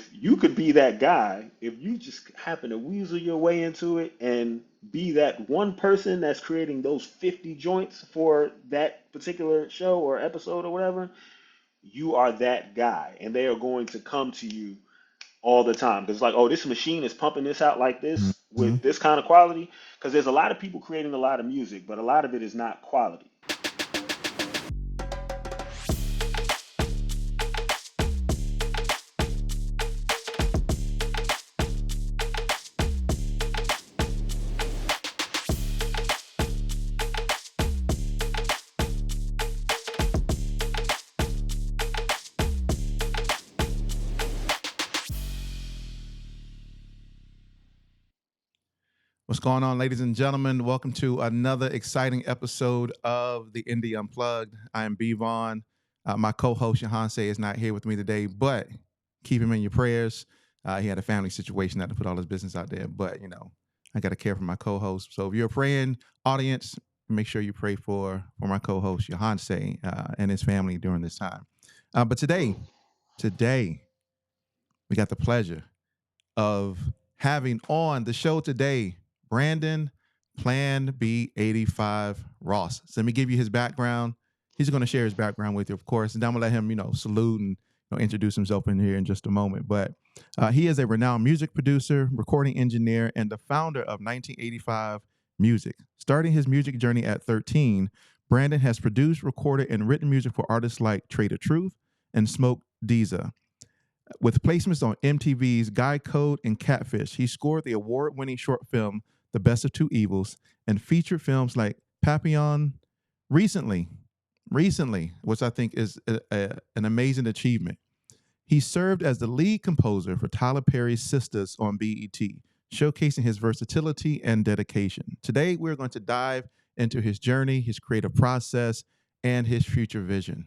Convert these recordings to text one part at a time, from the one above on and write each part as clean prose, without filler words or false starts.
if you could be that guy, if you just happen to weasel your way into it and be that one person that's creating those 50 joints for that particular show or episode or whatever, you are that guy. And they are going to come to you all the time. Because it's like, oh, this machine is pumping this out like this Hmm. with this kind of quality. Because there's a lot of people creating a lot of music, but a lot of it is not quality. What's going on, ladies and gentlemen? Welcome to another exciting episode of the Indie Unplugged. I am B Vaughn. My co-host Johanse is not here with me today, but keep him in your prayers. He had a family situation that to put all his business out there, but I got to care for my co-host. So if you're a praying audience, make sure you pray for my co-host Johanse and his family during this time. But today we got the pleasure of having on the show today Brandon Plan B85 Ross. So let me give you his background. He's going to share his background with you, of course, and I'm going to let him, salute and introduce himself in here in just a moment. But he is a renowned music producer, recording engineer, and the founder of 1985 Music. Starting his music journey at 13, Brandon has produced, recorded, and written music for artists like Trader Truth and Smoke Diza. With placements on MTV's Guy Code and Catfish, he scored the award-winning short film The Best of Two Evils and featured films like Papillon recently, which I think is an amazing achievement. He served as the lead composer for Tyler Perry's Sistas on BET, showcasing his versatility and dedication. Today, we're going to dive into his journey, his creative process, and his future vision.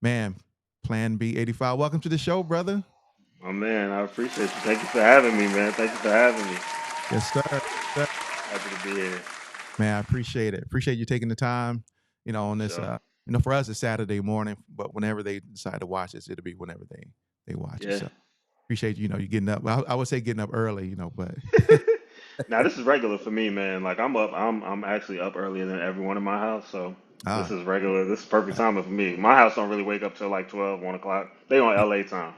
Man, Plan B85, welcome to the show, brother. Oh man, I appreciate you. Thank you for having me, man. Thank you for having me. Yes, sir. Sir. Happy to be here. Man, I appreciate it. Appreciate you taking the time, on For this sure. for us it's Saturday morning, but whenever they decide to watch this, it'll be whenever they watch it. Yeah. So appreciate you getting up. I would say getting up early, but Now this is regular for me, man. Like I'm up. I'm actually up earlier than everyone in my house, so this ah, is regular. This is perfect timing for me. My house don't really wake up till like 12, 1 o'clock. They on LA time.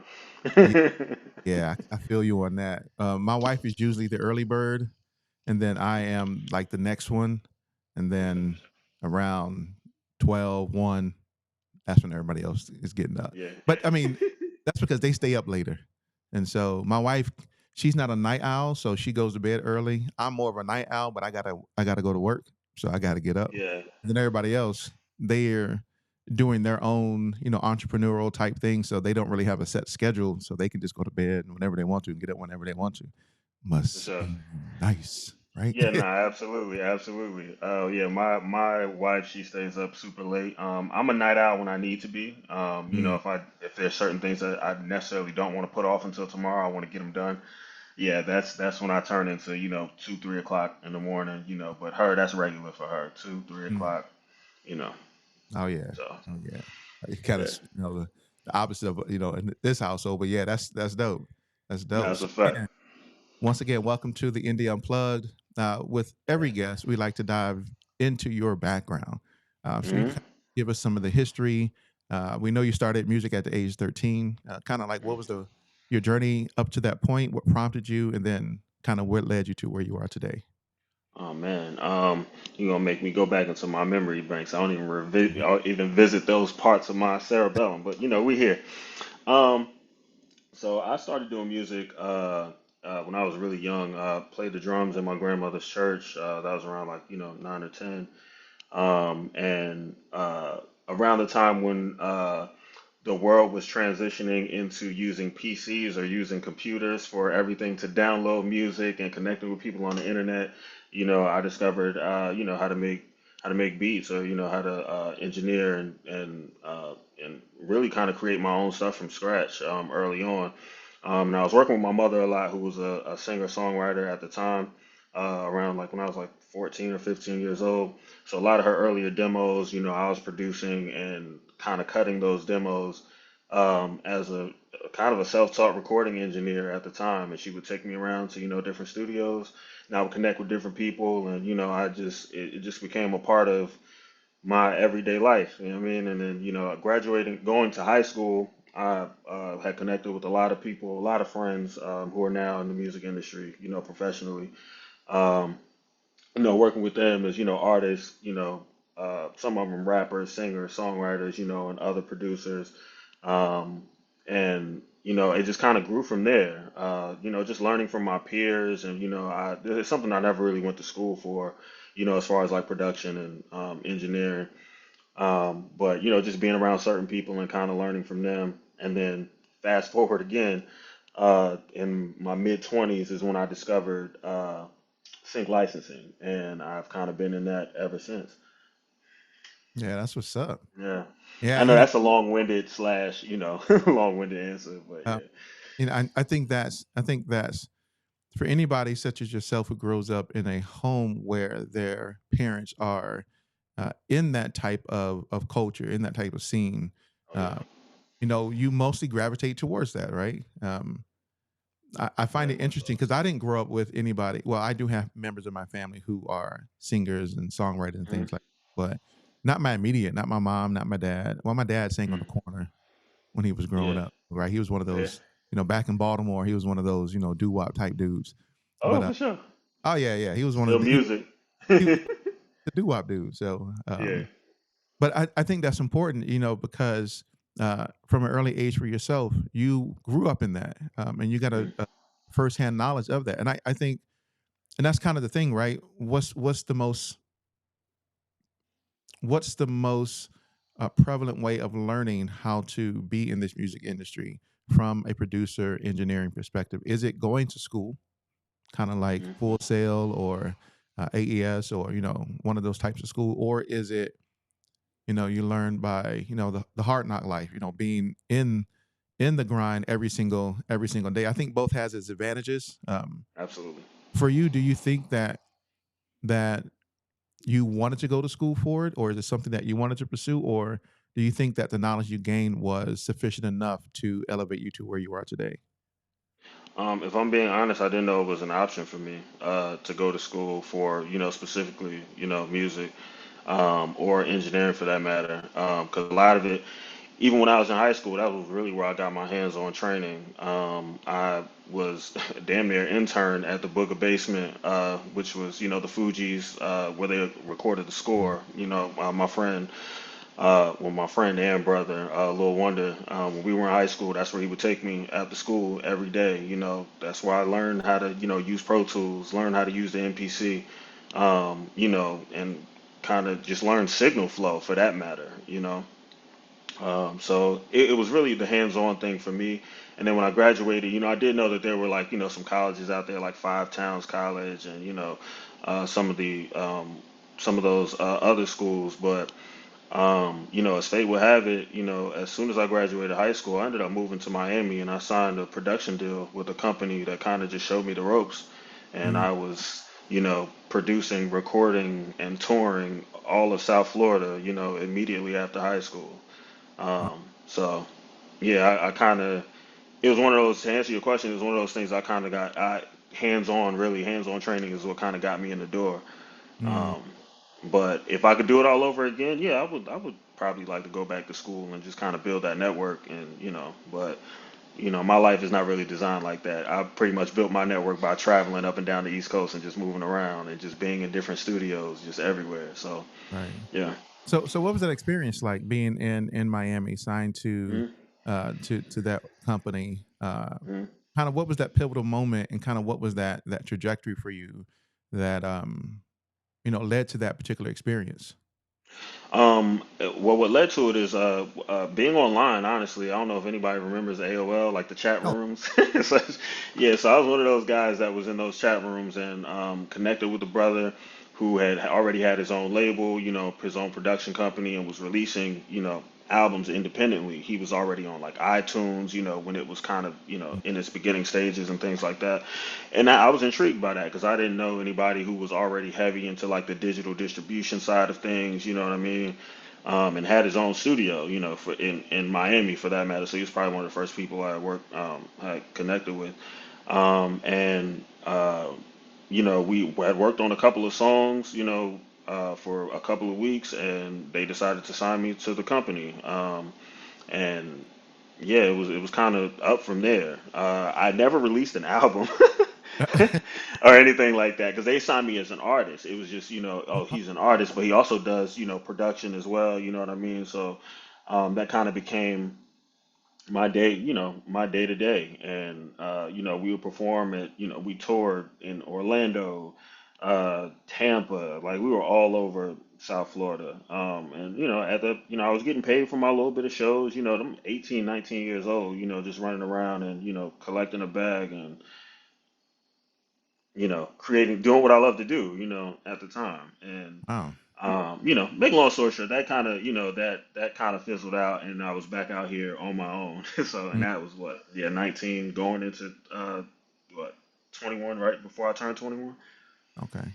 yeah, yeah, I feel you on that. My wife is usually the early bird, and then I am like the next one, and Okay. then around 12, 1, that's when everybody else is getting up. Yeah. But I mean, that's because they stay up later. And so my wife, she's not a night owl, so she goes to bed early. I'm more of a night owl, but I gotta go to work, so I gotta get up. Yeah. And then everybody else, they're doing their own, entrepreneurial type thing, so they don't really have a set schedule, so they can just go to bed whenever they want to and get up whenever they want to. For Must sure. be nice, right? Yeah, nah, absolutely, absolutely. Oh yeah, my wife, she stays up super late. I'm a night owl when I need to be. Mm, If there's certain things that I necessarily don't want to put off until tomorrow, I want to get them done. Yeah, that's when I turn into 2, 3 o'clock in the morning. But her, that's regular for her, 2, 3 mm. o'clock. You know, Oh yeah, so oh yeah. It kind of yeah, the opposite of in this household, but yeah, that's dope. That's dope. that's So a fact. yeah, once again, welcome to the Indie Unplugged. With every guest, we like to dive into your background. So you hmm kind of give us some of the history. We know you started music at the age 13. Kind of like what was your journey up to that point? What prompted you, and then kind of what led you to where you are today? Oh man, you're gonna make me go back into my memory banks. I don't even Mhm. or even visit those parts of my cerebellum. But we here. Um, So I started doing music when I was really young. Played the drums in my grandmother's church. That was around like 9 or 10. And around the time when the world was transitioning into using PCs or using computers for everything to download music and connecting with people on the internet, I discovered how to make beats or how to engineer and really kind of create my own stuff from scratch early on. And I was working with my mother a lot, who was a singer songwriter at the time, around like when I was like 14 or 15 years old. So a lot of her earlier demos, I was producing and kind of cutting those demos as a kind of a self-taught recording engineer at the time, and she would take me around to different studios, and I would connect with different people, and it just became a part of my everyday life. You know what I mean? And then graduating, going to high school, I had connected with a lot of people, a lot of friends who are now in the music industry, professionally. Um, working with them as artists, some of them rappers, singers, songwriters, and other producers, um, and it just kind of grew from there. Just learning from my peers, and it's something I never really went to school for, as far as like production and engineering. But just being around certain people and kind of learning from them, and then fast forward again, in my mid 20s is when I discovered sync licensing, and I've kind of been in that ever since. Yeah, that's what's up. Yeah, Yeah, I know that's a long-winded slash, long-winded answer, but uh, yeah, I think that's for anybody such as yourself who grows up in a home where their parents are in that type of culture, in that type of scene. oh Uh, yeah, you mostly gravitate towards that, right? I find very it much interesting so. because I didn't grow up with anybody. Well, I do have members of my family who are singers and songwriters and Mhm, things like that, but not my immediate, not my mom, not my dad. Well, my dad sang on the mhm. corner when he was growing Yeah, up, right? He was one of yeah. those, back in Baltimore, he was one of those, doo-wop type dudes. Oh, But for sure. oh yeah, yeah, he was one Still of music. he was the doo-wop dude. So, Yeah. but I think that's important, because from an early age for yourself, you grew up in that, and you got Mhm, a firsthand knowledge of that. And I think, and that's kind of the thing, right? What's the most prevalent way of learning how to be in this music industry from a producer engineering perspective? Is it going to school, kind of like mhm. Full Sail or AES, or one of those types of school, or is it you learn by the hard knock life, being in the grind every single day? I think both has its advantages. Absolutely. For you, do you think that you wanted to go to school for it, or is it something that you wanted to pursue, or do you think that the knowledge you gained was sufficient enough to elevate you to where you are today? If I'm being honest, I didn't know it was an option for me to go to school for, specifically, music, or engineering for that matter. Because a lot of it, even when I was in high school, that was really where I got my hands on training. I was damn near intern at the Booger Basement, which was, the Fugees, where they recorded the Mm, score. My friend and brother, Lil Wonder, when we were in high school, that's where he would take me after school every day. That's where I learned how to, use Pro Tools, learn how to use the MPC, and kind of just learn signal flow for that matter. So it was really the hands-on thing for me. And then when I graduated, I did know that there were like, some colleges out there like Five Towns College and, some of some of those other schools. But as fate would have it, as soon as I graduated high school, I ended up moving to Miami and I signed a production deal with a company that kind of just showed me the ropes. And mm, I was, producing, recording, and touring all of South Florida, immediately after high school. uh, So, yeah, I kind of, it was one of those, to answer your question, it was one of those things I kind of hands on, really, hands on training is what kind of got me in the door. mm, Um, but if I could do it all over again, yeah, I would probably like to go back to school and just kind of build that network and, but, my life is not really designed like that. I pretty much built my network by traveling up and down the East Coast and just moving around and just being in different studios, just everywhere. So, right. yeah. So what was that experience like being in Miami, signed Mhm, to that company? mhm. Kind of what was that pivotal moment, and kind of what was that trajectory for you that led to that particular experience? Well, what led to it is being online. Honestly, I don't know if anybody remembers AOL, like the chat Oh, rooms. So, yeah, so I was one of those guys that was in those chat rooms and connected with a brother who had already had his own label, his own production company, and was releasing, albums independently. He was already on like iTunes, when it was kind of, mm, in its beginning stages and things like that. And I was intrigued by that because I didn't know anybody who was already heavy into like the digital distribution side of things. You know what I mean? and had his own studio, for in Miami for that matter. So he was probably one of the first people I worked had connected with, and we had worked on a couple of songs, for a couple of weeks, and they decided to sign me to the company. And yeah, it was kind of up from there. I never released an album or anything like that because they signed me as an artist. It was just, oh, he's an artist, but he also does, production as well. You know what I mean? So that kind of became my day to day. And, we would perform at, we toured in Orlando, Tampa, like we were all over South Florida. And, I was getting paid for my little bit of shows, them 18, 19 years old, just running around and, collecting a bag and, doing what I love to do, at the time. And, Wow. make a long story short, that kind of, that kind of fizzled out, and I was back out here on my own. So, and Mm, that was what, yeah, 19, going into what, 21, right before I turned 21. okay.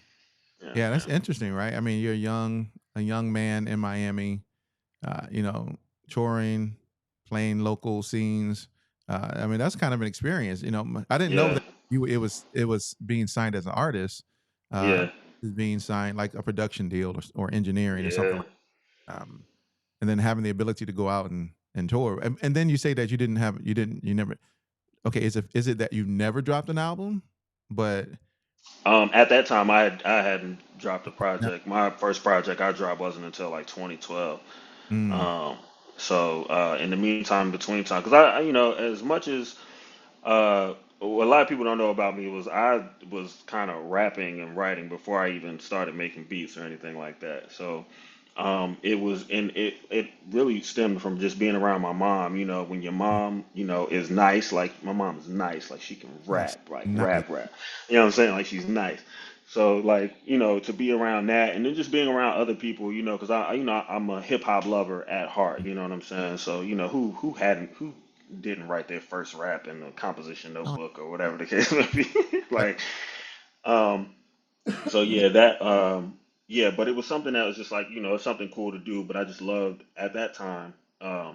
Yeah, Yeah, that's yeah, interesting, right? I mean, you're a young man in Miami, you know, touring, playing local scenes. I mean, that's kind of an experience. I didn't know yeah, that it was being signed as an artist, uh, yeah, is being signed like a production deal or engineering or something yeah. like. And then having the ability to go out and tour. And then you say that you never. Okay, is it that you never dropped an album, but At that time, I hadn't dropped a now, project. My first project I dropped wasn't until like 2012. mm, Um, so in the meantime, between time, because as much as what a lot of people don't know about me was I was kind of rapping and writing before I even started making beats or anything like that. So it was, and it really stemmed from just being around my mom. When your mm, mom, is nice, like my mom is nice, like she can nice, rap, like nice. rap. You know what I'm saying? Like she's nice. So like, to be around that, and then just being around other people, because I'm a hip hop lover at heart. You know what I'm saying? So who didn't write their first rap in a composition Oh, notebook or whatever the case may be. right. Like, um, so yeah, that yeah, but it was something that was just like, it's something cool to do. But I just loved at that time,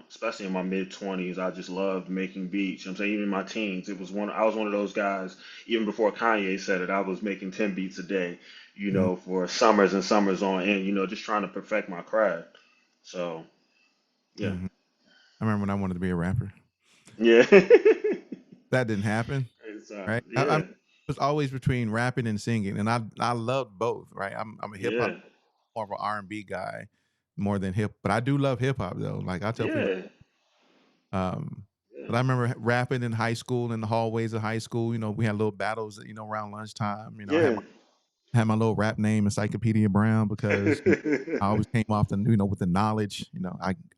especially in my mid 20s, I just loved making beats. You know what I'm saying? Even in my teens, I was one of those guys, even before Kanye said it, I was making 10 beats a day, Mm, for summers and summers on end, just trying to perfect my craft. So yeah. mhm. I remember when I wanted to be a rapper. Yeah. That didn't happen, It's, right? I yeah. was always between rapping and singing, and I loved both, right? I'm a hip hop, Yeah. more of an R&B guy, more than but I do love hip hop though. Like I tell people, Yeah. um, Yeah. but I remember rapping in high school, in the hallways of high school. We had little battles, around lunchtime. I Yeah. had my little rap name, Encyclopedia Brown, because I always came off with the knowledge.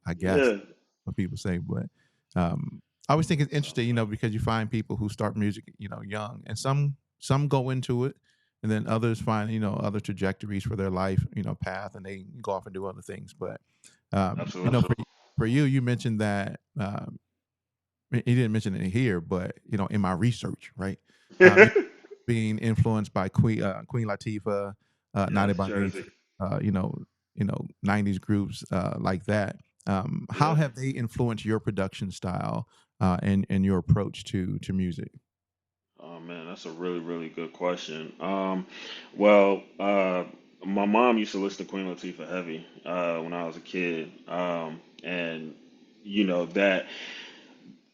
I guess Yeah. what people say, but I always think it's So, interesting, because you find people who start music, young, and some go into it, and then others find other trajectories for their life, path, and they go off and do other things. But absolutely. for you, you mentioned that he didn't mention it here, but in my research, right? Um, being influenced by Queen Latifah, Naughty Yes, by Jersey. Nature, uh, you know, 90s groups like that. How Yeah. have they influenced your production style and your approach to music? Oh man, that's a really, really good question. Well, my mom used to listen to Queen Latifah heavy when I was a kid, and that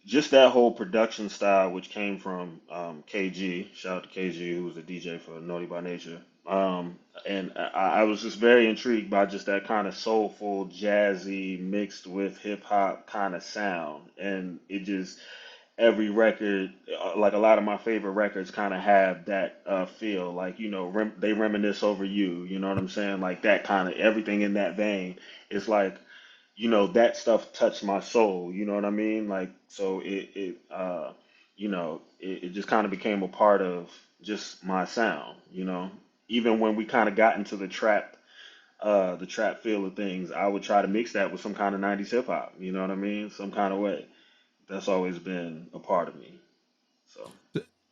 just that whole production style, which came from KG. Shout out to KG, who was a DJ for Naughty by Nature. And I was just very intrigued by just that kind of soulful, jazzy, mixed with hip hop kind of sound, and it just every record, like a lot of my favorite records, kind of have that feel. Like they reminisce over you. You know what I'm saying? Like that kind of everything in that vein. It's like that stuff touched my soul. You know what I mean? Like so it just kind of became a part of just my sound. Even when we kind of got into the trap feel of things, I would try to mix that with some kind of 90s hip hop. You know what I mean? Some kind of way. That's always been a part of me. So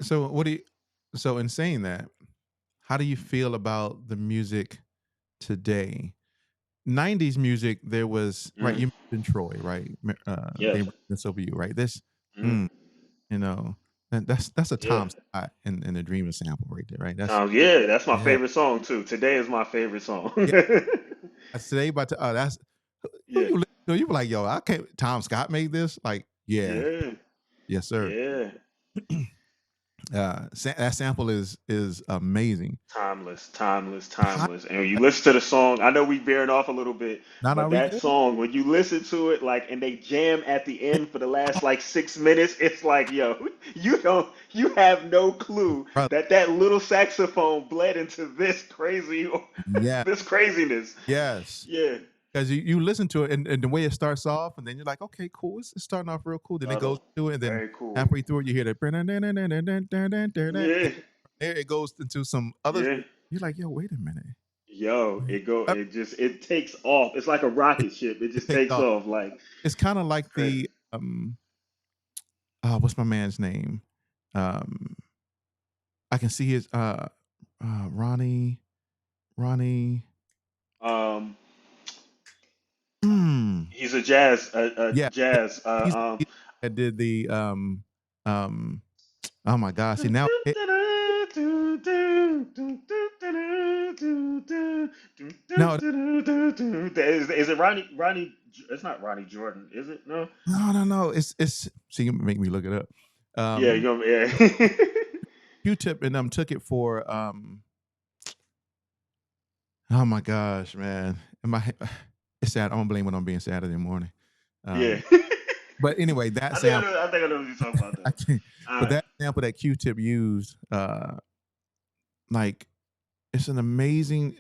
So what do you? So in saying that, how do you feel about the music today? '90s music, there was right. Mm, You mentioned Troy, right? yes. They this over you, right? This, Mm, mm, you know, and that's a yeah. Tom Scott in the Dreamer sample right there, right? That's Tom, yeah, that's my yeah, favorite song too. Today is my favorite song. yeah. That's today, but that's who Yeah. you listen to. You were like, yo, I can't. Tom Scott made this. Like, yeah, Yeah. yes, sir. Yeah. That sample is amazing. Timeless, timeless, Hi- timeless. And when you listen to the song, I know we veering off a little bit, Not are but we that good, song, when you listen to it, like, and they jam at the end for the last like 6 minutes, it's like, yo, you have no clue brother? that that little saxophone bled into this crazy, Yeah, this craziness. yes. Yeah, Because you listen to it and the way it starts off, and then you're like, okay, cool. It's starting off real cool. Then it goes subtle, to it, and then very cool. halfway through it, you hear that. Yeah, There it goes into some other. yeah. You're like, yo, wait a minute. Yo, Uh, it takes off. It's like a It, rocket ship. It it just takes takes off. off like It's kind of it's like crazy. the what's my man's name? Um, I can see his Ronnie. Ronnie. Um, Mm, he's a jazz, yeah, jazz. he that did the oh my gosh. See now no Is it Ronnie? Ronnie? It's not Ronnie Jordan, is it? No. no. It's see you make me look it up. Yeah, Um, yeah. Q-Tip and took it for oh my gosh, man. Am I it's sad. I'm gonna blame it on being Saturday morning. Yeah. Um, but anyway, that sample I think I know what you're talking about I though. can't All but right. that sample that Q-Tip used, like it's an amazing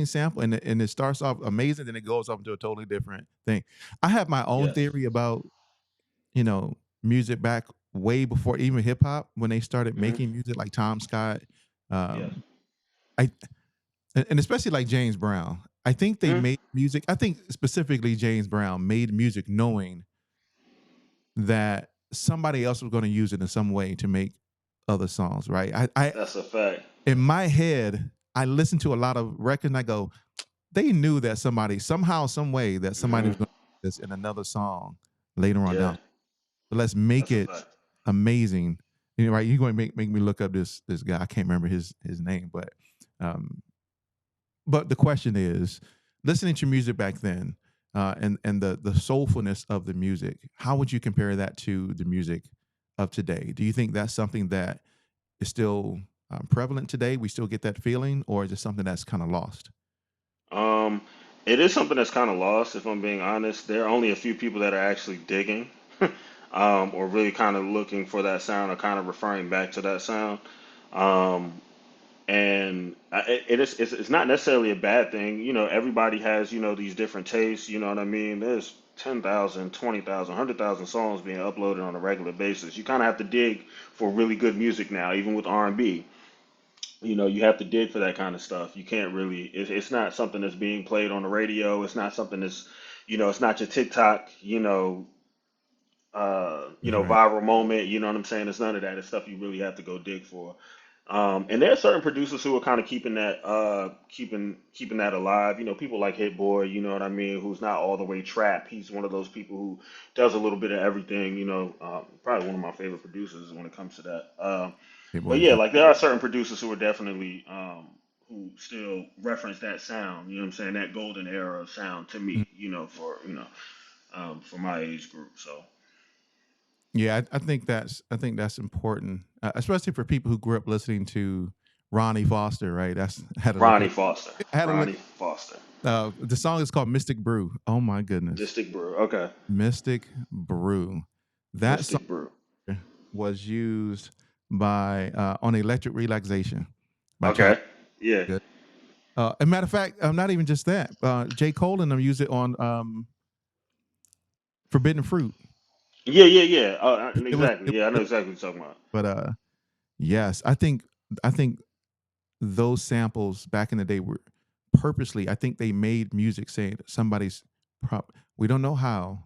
sample and it starts off amazing, then it goes off into a totally different thing. I have my own Yes. theory about, music back way before even hip hop when they started Hmm. making music like Tom Scott. Yes. Um, I and especially like James Brown. I think they Hmm. made music. I think specifically James Brown made music knowing that somebody else was going to use it in some way to make other songs, right? I That's a fact. in my head, I listen to a lot of records and I go, they knew that somebody somehow, some way that somebody was Hmm. going to do this in another song later on Yeah. down. But let's make That's a it fact. amazing. Right? You're going to make me look up this guy. I can't remember his name, um, but the question is, listening to music back then, and the soulfulness of the music. How would you compare that to the music of today? Do you think that's something that is still prevalent today? We still get that feeling, or is it something that's kind of lost? Um, it is something that's kind of lost, if I'm being honest. There are only a few people that are actually digging, or really kind of looking for that sound or kind of referring back to that sound. Um, and it's not necessarily a bad thing. You know, everybody has, these different tastes. You know what I mean? There's 10,000, 20,000, 100,000 songs being uploaded on a regular basis. You kind of have to dig for really good music now, even with R&B. You have to dig for that kind of stuff. You can't really, it's not something that's being played on the radio. It's not something that's, it's not your TikTok, Right. viral moment. You know what I'm saying? It's none of that. It's stuff you really have to go dig for. And there are certain producers who are kind of keeping that alive. People like Hit Boy. You know what I mean? Who's not all the way trap. He's one of those people who does a little bit of everything. Probably one of my favorite producers when it comes to that. Hey But boy, yeah, like there are certain producers who are definitely who still reference that sound. You know what I'm saying? That golden era of sound to mm, me. For my age group. So yeah, I think that's important, especially for people who grew up listening to Ronnie Foster. Right? That's I had to look it Ronnie up. Foster. I had to look. Ronnie Foster. The song is called Mystic Brew. Oh my goodness, Mystic Brew. Okay. Mystic Brew. That song Mystic Brew. was used by on Electric Relaxation by Cal. Okay. Yeah. Good. A matter of fact, not even just that. J. Cole and them use it on Forbidden Fruit. Yeah, yeah, yeah. It Exactly. Yeah, I know was exactly what you're talking about. but yes, I think those samples back in the day were purposely. I think they made music saying somebody's we don't know how,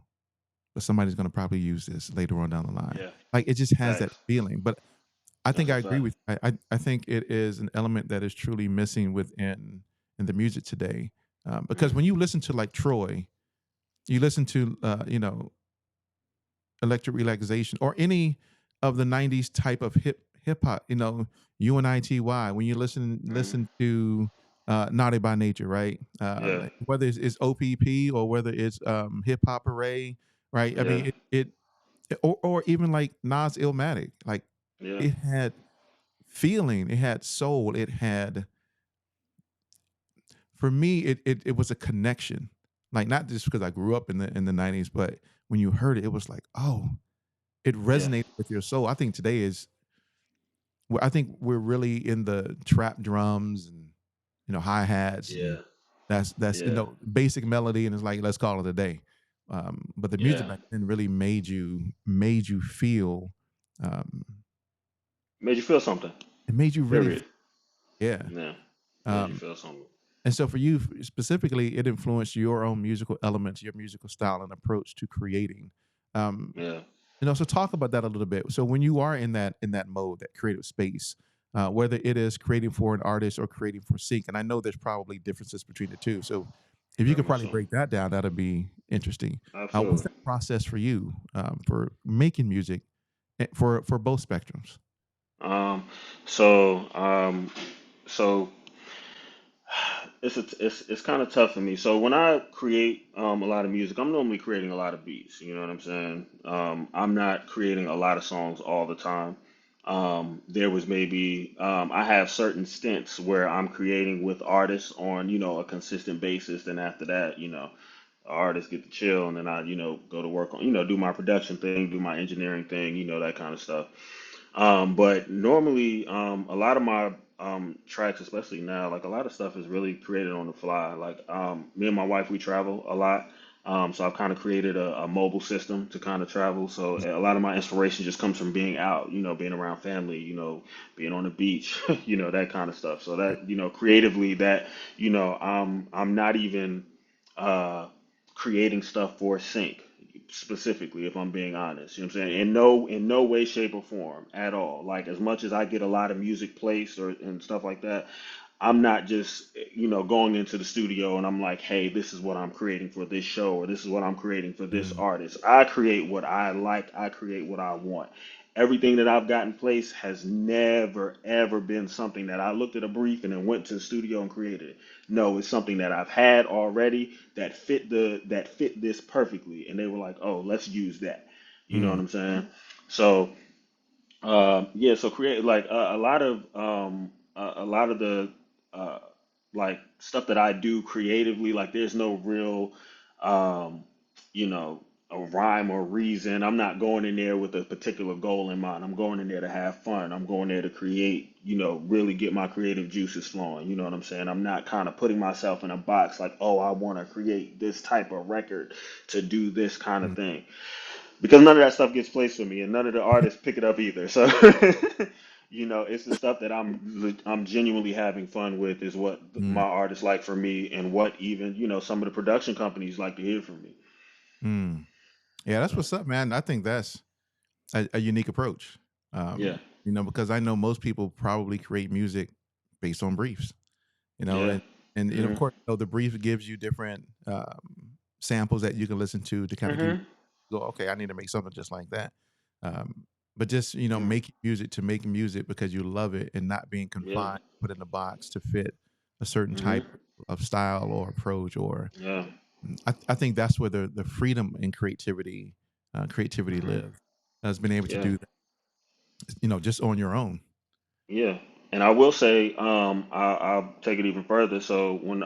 but somebody's going to probably use this later on down the line. Yeah. Like it just has that Facts. feeling. But I think That's a I agree fact. with. I think it is an element that is truly missing within in the music today. Because when you listen to like Troy, you listen to electric relaxation or any of the 90s type of hip hop, UNITY, when you Mm-hmm. listen to Naughty by Nature, right? Yeah. Whether it's OPP or whether it's Hip Hop Array, right? I Yeah. mean, or even like Nas Illmatic, like Yeah. it had feeling, it had soul, it had, for me, it was a connection. Like not just because I grew up in the 90s, but when you heard it, it was like, oh, it Yeah. resonated with your soul. I think today is, I think we're really in the trap drums and hi hats, and Yeah. that's Yeah. basic melody, and it's like let's call it a day. But the music Yeah. back then really made you feel, um, Made you feel something. it made you really Period. yeah. Yeah. Made you Um, feel something. and so for you specifically, it influenced your own musical elements, your musical style and approach to creating. Um, Yeah. so talk about that a little bit. So when you are in that mode, that creative space, whether it is creating for an artist or creating for sync, and I know there's probably differences between the two. So if you Very could much probably so. break that down, that'd be interesting. What's Absolutely. that process for you, for making music, for both spectrums? Um, so so it's kind of tough for me. So when I create a lot of music, I'm normally creating a lot of beats. You know what I'm saying? I'm not creating a lot of songs all the time. There was maybe I have certain stints where I'm creating with artists on a consistent basis. Then after that, artists get to chill, and then I go to work on do my production thing, do my engineering thing, that kind of stuff. But normally, a lot of my tracks, especially now, like a lot of stuff is really created on the fly. Like me and my wife, we travel a lot. So I've kind of created a mobile system to kind of travel. So a lot of my inspiration just comes from being out, being around family, being on the beach, that kind of stuff. So that, creatively that, I'm not even uh, creating stuff for sync specifically, if I'm being honest. You know what I'm saying? In no way, shape, or form at all. Like as much as I get a lot of music placed or and stuff like that, I'm not just going into the studio and I'm like, hey, this is what I'm creating for this show or this is what I'm creating for this Mm, artist. I create what I like. I create what I want. Everything that I've got in place has never ever been something that I looked at a brief and then went to the studio and created it. No, it's something that I've had already that fit this perfectly, and they were like, "Oh, let's use that." You know what mm, I'm saying? So yeah, so create like a lot of the uh, like stuff that I do creatively. Like there's no real um, you know a rhyme or reason. I'm not going in there with a particular goal in mind. I'm going in there to have fun. I'm going there to create. Really get my creative juices flowing. You know what I'm saying? I'm not kind of putting myself in a box like, oh, I want to create this type of record to do this kind of mm, thing because none of that stuff gets placed for me, and none of the artists pick it up either. So, it's the stuff that I'm genuinely having fun with is what my mm, artists like for me, and what even some of the production companies like to hear from me. mm. Yeah, that's So, what's up, man. I think that's a unique approach. yeah, Because I know most people probably create music based on briefs, yeah, and of hmm course, the brief gives you different samples that you can listen to kind of give hmm go, okay, I need to make something just like that. But just yeah, making music to make music because you love it and not being yeah, confined, put in a box to fit a certain hmm type of style or approach. Or yeah, I think that's where the freedom and creativity hmm live. Has been able to yeah. do that, just on your own. Yeah, and I will say, I'll take it even further. So when,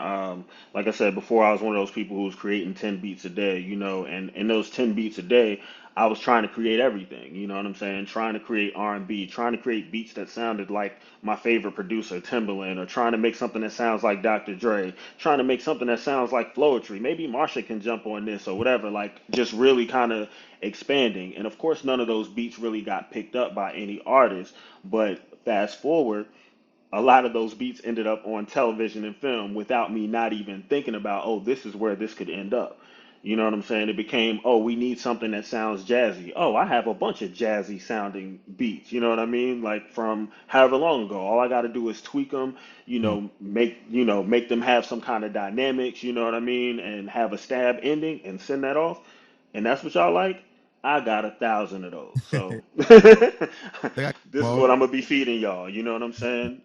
like I said before, I was one of those people who was creating 10 beats a day, and in those 10 beats a day, I was trying to create everything. You know what I'm saying? Trying to create R&B, trying to create beats that sounded like my favorite producer, Timbaland, or trying to make something that sounds like Dr. Dre, trying to make something that sounds like Floetry. Maybe Marsha can jump on this or whatever. Like just really kind of expanding. And of course, none of those beats really got picked up by any artist. But fast forward, a lot of those beats ended up on television and film without me not even thinking about, oh, this is where this could end up. You know what I'm saying? It became, oh, we need something that sounds jazzy. Oh, I have a bunch of jazzy sounding beats. You know what I mean? Like from however long ago. All I got to do is tweak them. Mm. Make them have some kind of dynamics. You know what I mean? And have a stab ending and send that off. And that's what y'all like. I got 1,000 of those. So They got this is well, what I'm gonna be feeding y'all. You know what I'm saying?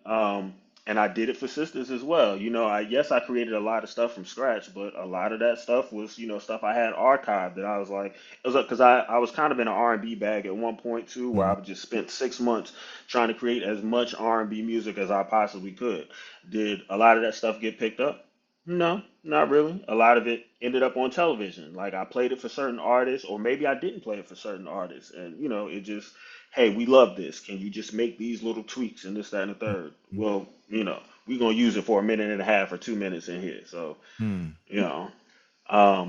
And I did it for Sisters as well. I created a lot of stuff from scratch, but a lot of that stuff was, stuff I had archived that I was like, it was because I was kind of in an R&B bag at one point too, where mm, I just spent 6 months trying to create as much R&B music as I possibly could. Did a lot of that stuff get picked up? No, not really. A lot of it ended up on television. Like I played it for certain artists, or maybe I didn't play it for certain artists, and it just, hey, we love this. Can you just make these little tweaks and this, that, and the third? mm, Well, we're gonna use it for a minute and a half or 2 minutes in here. So, mm, you know,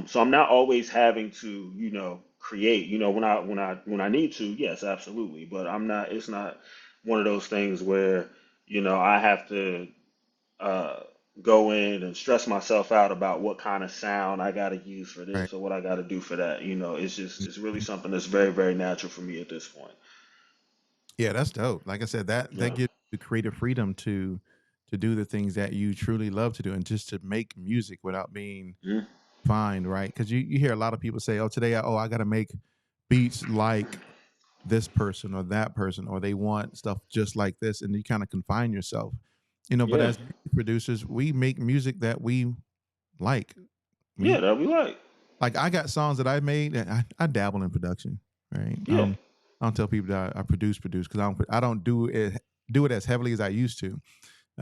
so I'm not always having to, create. When I need to, yes, absolutely. But I'm not. It's not one of those things where, I have to uh, go in and stress myself out about what kind of sound I got to use for right. this or what I got to do for that. It's really Mhm. something that's very, very natural for me at this point. Yeah, that's dope. Like I said, that Yeah. gives you creative freedom to do the things that you truly love to do and just to make music without being Mhm. fined, right? Because you hear a lot of people say, "Oh, today, I got to make beats like this person or that person, or they want stuff just like this," and you kind of confine yourself, But Yeah. as music producers, we make music that we like. Yeah, We that we like. like I got songs that I made, and I dabble in production, right? Yeah. I don't tell people that I produce because I don't do it as heavily as I used to.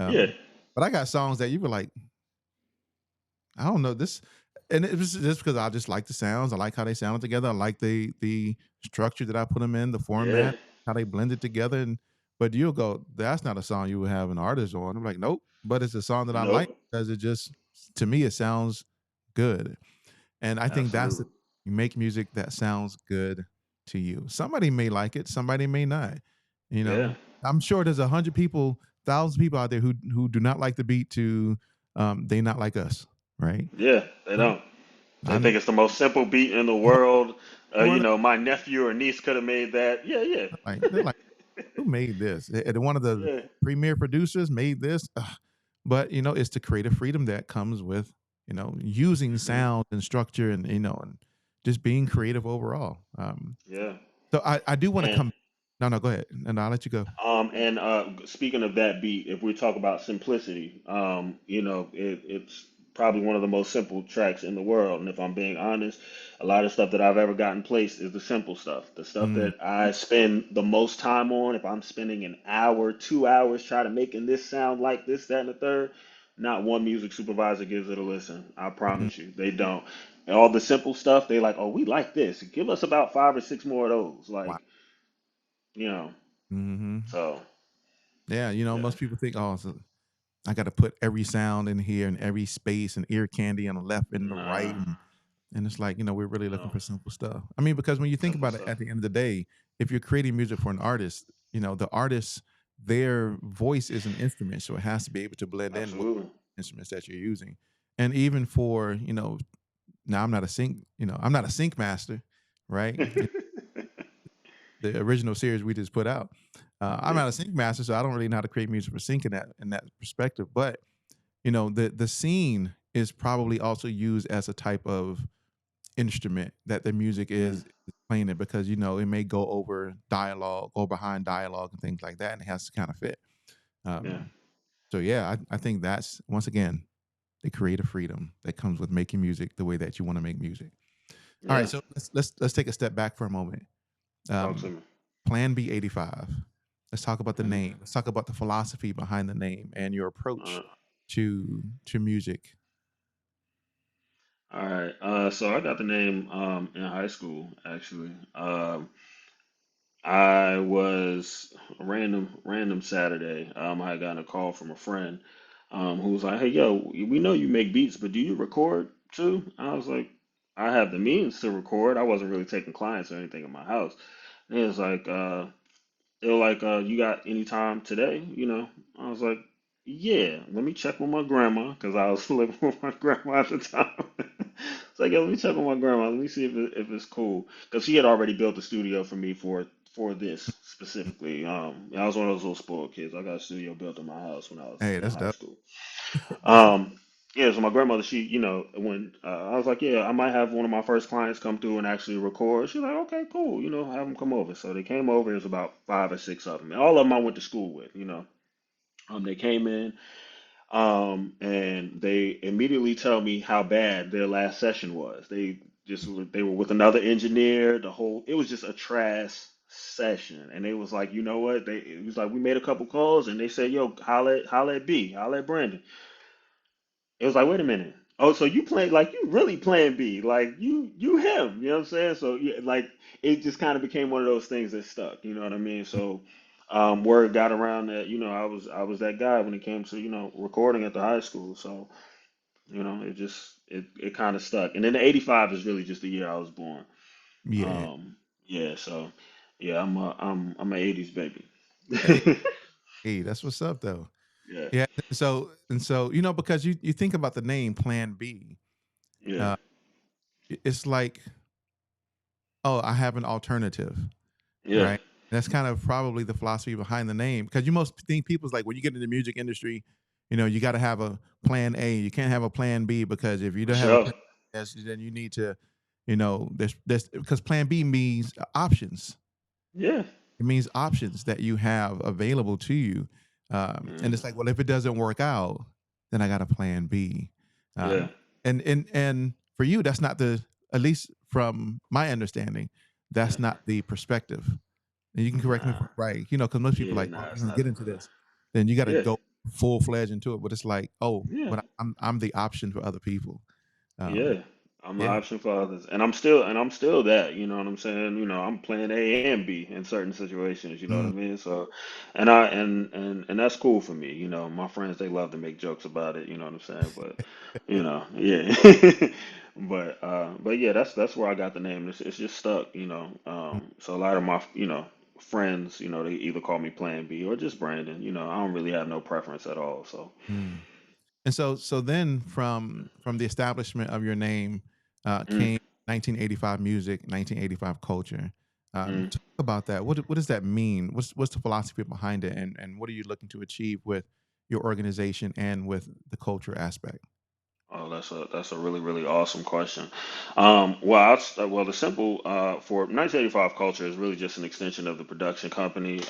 Yeah. But I got songs that you were like, I don't know this, and it was just because I just like the sounds. I like how they sounded together. I like the structure that I put them in, the Yeah. format, how they blended together. And but you'll go, that's not a song you would have an artist on. I'm like, nope, but it's a song that I like Nope. because it just to me it sounds good. And I think that's the, Absolutely. you make music that sounds good to you. Somebody may like it, somebody may not. You Yeah. know, I'm sure there's 100 people, thousands of people out there who do not like the beat to they not like us, right? Yeah. They Um, don't. I They know think it's the most simple beat in the world. one My nephew or niece could have made that. Yeah. Yeah. they're like, who made this? And one of the Yeah. premier producers made this. Ugh. But it's the creative freedom that comes with using Hmm. sound and structure and just being creative overall. Yeah. So I do want to And come. No, no, go ahead, and I'll let you go. speaking of that beat, if we talk about simplicity, it's probably one of the most simple tracks in the world. And if I'm being honest, a lot of stuff that I've ever gotten placed is the simple stuff, the stuff Mm, that I spend the most time on. If I'm spending an hour, 2 hours trying to making this sound like this, that, and the third, not one music supervisor gives it a listen. I mm, promise you, they don't. And all the simple stuff, they like, oh, we like this. Give us about five or six more of those. wow. Like, you know, Hmm. so. Yeah, Yeah. most people think, oh, so I got to put every sound in here and every space and ear candy on the left and the right, Nah, and it's like we're really looking no, for simple stuff. I mean, because when you think simple about it, stuff. at the end of the day, if you're creating music for an artist, the artist, their voice is an instrument, so it has to be able to blend in with Absolutely. instruments that you're using. And even for now, I'm not a sync master, right? The original series we just put out. I'm Yeah, not a sync master, so I don't really know how to create music for sync in that perspective. But the scene is probably also used as a type of instrument that the music mm, is playing it because it may go over dialogue, go behind dialogue and things like that, and it has to kind of fit. yeah, Um, so yeah, I think that's once again the creative freedom that comes with making music the way that you want to make music. All right, yeah. so let's take a step back for a moment. Talk to Um, me. Plan B 85. Let's talk about the Mm. name. Let's talk about the philosophy behind the name and your Uh, approach to music. all right. So I got the name in high school actually. I was a random Saturday. I had gotten a call from a friend who was like, "Hey, yo, we know you make beats, but do you record too?" I was like, "I have the means to record. I wasn't really taking clients or anything in my house." And it was like, you got any time today? I was like, yeah, let me check with my grandma because I was living with my grandma at the time. It's like, yo, let me check with my grandma. Let me see if it's cool, because she had already built a studio for me for this specifically. I was one of those little spoiled kids. I got a studio built in my house when I was Hey, in that's high dope. school. That's dope. Um, yeah, so my grandmother, she, when I was like, yeah, I might have one of my first clients come through and actually record. She's like, okay, cool, have them come over. So they came over. It was about five or six of them, and all of them I went to school with. They came in, and they immediately tell me how bad their last session was. They were with another engineer. It was just a trash session, and they was like, you know what? It was like we made a couple calls, and they said, yo, holla at B, holla at Brandon. It was like, wait a minute. Oh, so you play like you really playing B, like you him. You know what I'm saying? So yeah, like it just kind of became one of those things that stuck. You know what I mean? So word got around that I was that guy when it came to recording at the high school. So it kind of stuck. And then the '85 is really just the year I was born. Yeah. Yeah. So yeah, I'm an '80s baby. Hey, hey, that's what's up though. Yeah. Yeah. So because you think about the name Plan B, Yeah. uh, it's like, oh, I have an alternative, Yeah. right? That's kind of probably the philosophy behind the name. Because you most think people's like when you get in the music industry, you got to have a plan A. You can't have a plan B because if you For don't have a sure. plan, yes, then you need to, there's because plan B means options. Yeah. It means options that you have available to you. And Mm. it's like, well, if it doesn't work out, then I got a plan B. Yeah. And for you, that's not the, at least from my understanding, Yeah. that's not the perspective. And you can correct me if Nah. I'm right. Because most people are Yeah, like, oh, nah, you're it's gonna not get the into plan. this, then you got to Yeah, go full fledged into it. But it's like, oh, yeah, but I'm the option for other people. Um, yeah. I'm an yeah. option for others, and I'm still that. You know what I'm saying? I'm playing A and B in certain situations. You know what I Mm. mean? So, and that's cool for me. My friends, they love to make jokes about it. You know what I'm saying? But, yeah. But yeah, that's where I got the name. It's just stuck. So a lot of my friends, they either call me Plan B or just Brandon. I don't really have no preference at all. So. Mm. And so then from the establishment of your name Mm, came 1985 music, 1985 culture. mm. Talk about that. What does that mean? What's the philosophy behind it, and what are you looking to achieve with your organization and with the culture aspect? Oh, that's a really really awesome question. Well, the simple for 1985 culture is really just an extension of the production company.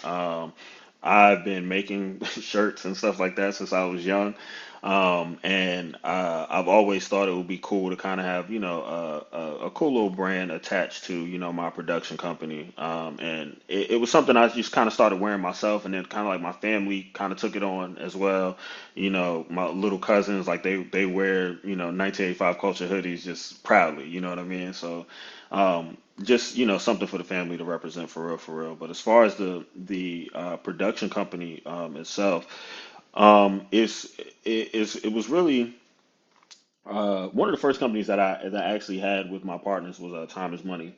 I've been making shirts and stuff like that since I was young, and I've always thought it would be cool to kind of have a cool little brand attached to my production company. And it was something I just kind of started wearing myself, and then kind of like my family kind of took it on as well. My little cousins, like they wear 1985 culture hoodies just proudly. You know what I mean? So just something for the family to represent, for real, for real. But as far as the production company itself, it was really one of the first companies that I actually had with my partners was Time is Money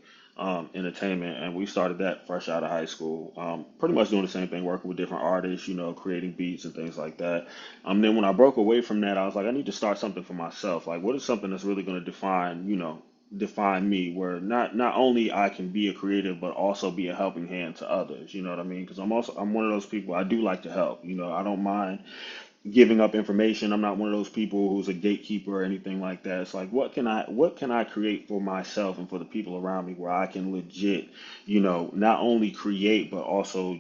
Entertainment, and we started that fresh out of high school. Pretty much doing the same thing, working with different artists, creating beats and things like that. Then when I broke away from that, I was like, I need to start something for myself. Like, what is something that's really going to define me, where not only I can be a creative, but also be a helping hand to others. You know what I mean? Because I'm one of those people. I do like to help. I don't mind giving up information. I'm not one of those people who's a gatekeeper or anything like that. It's like, what can I create for myself and for the people around me, where I can legit, not only create but also,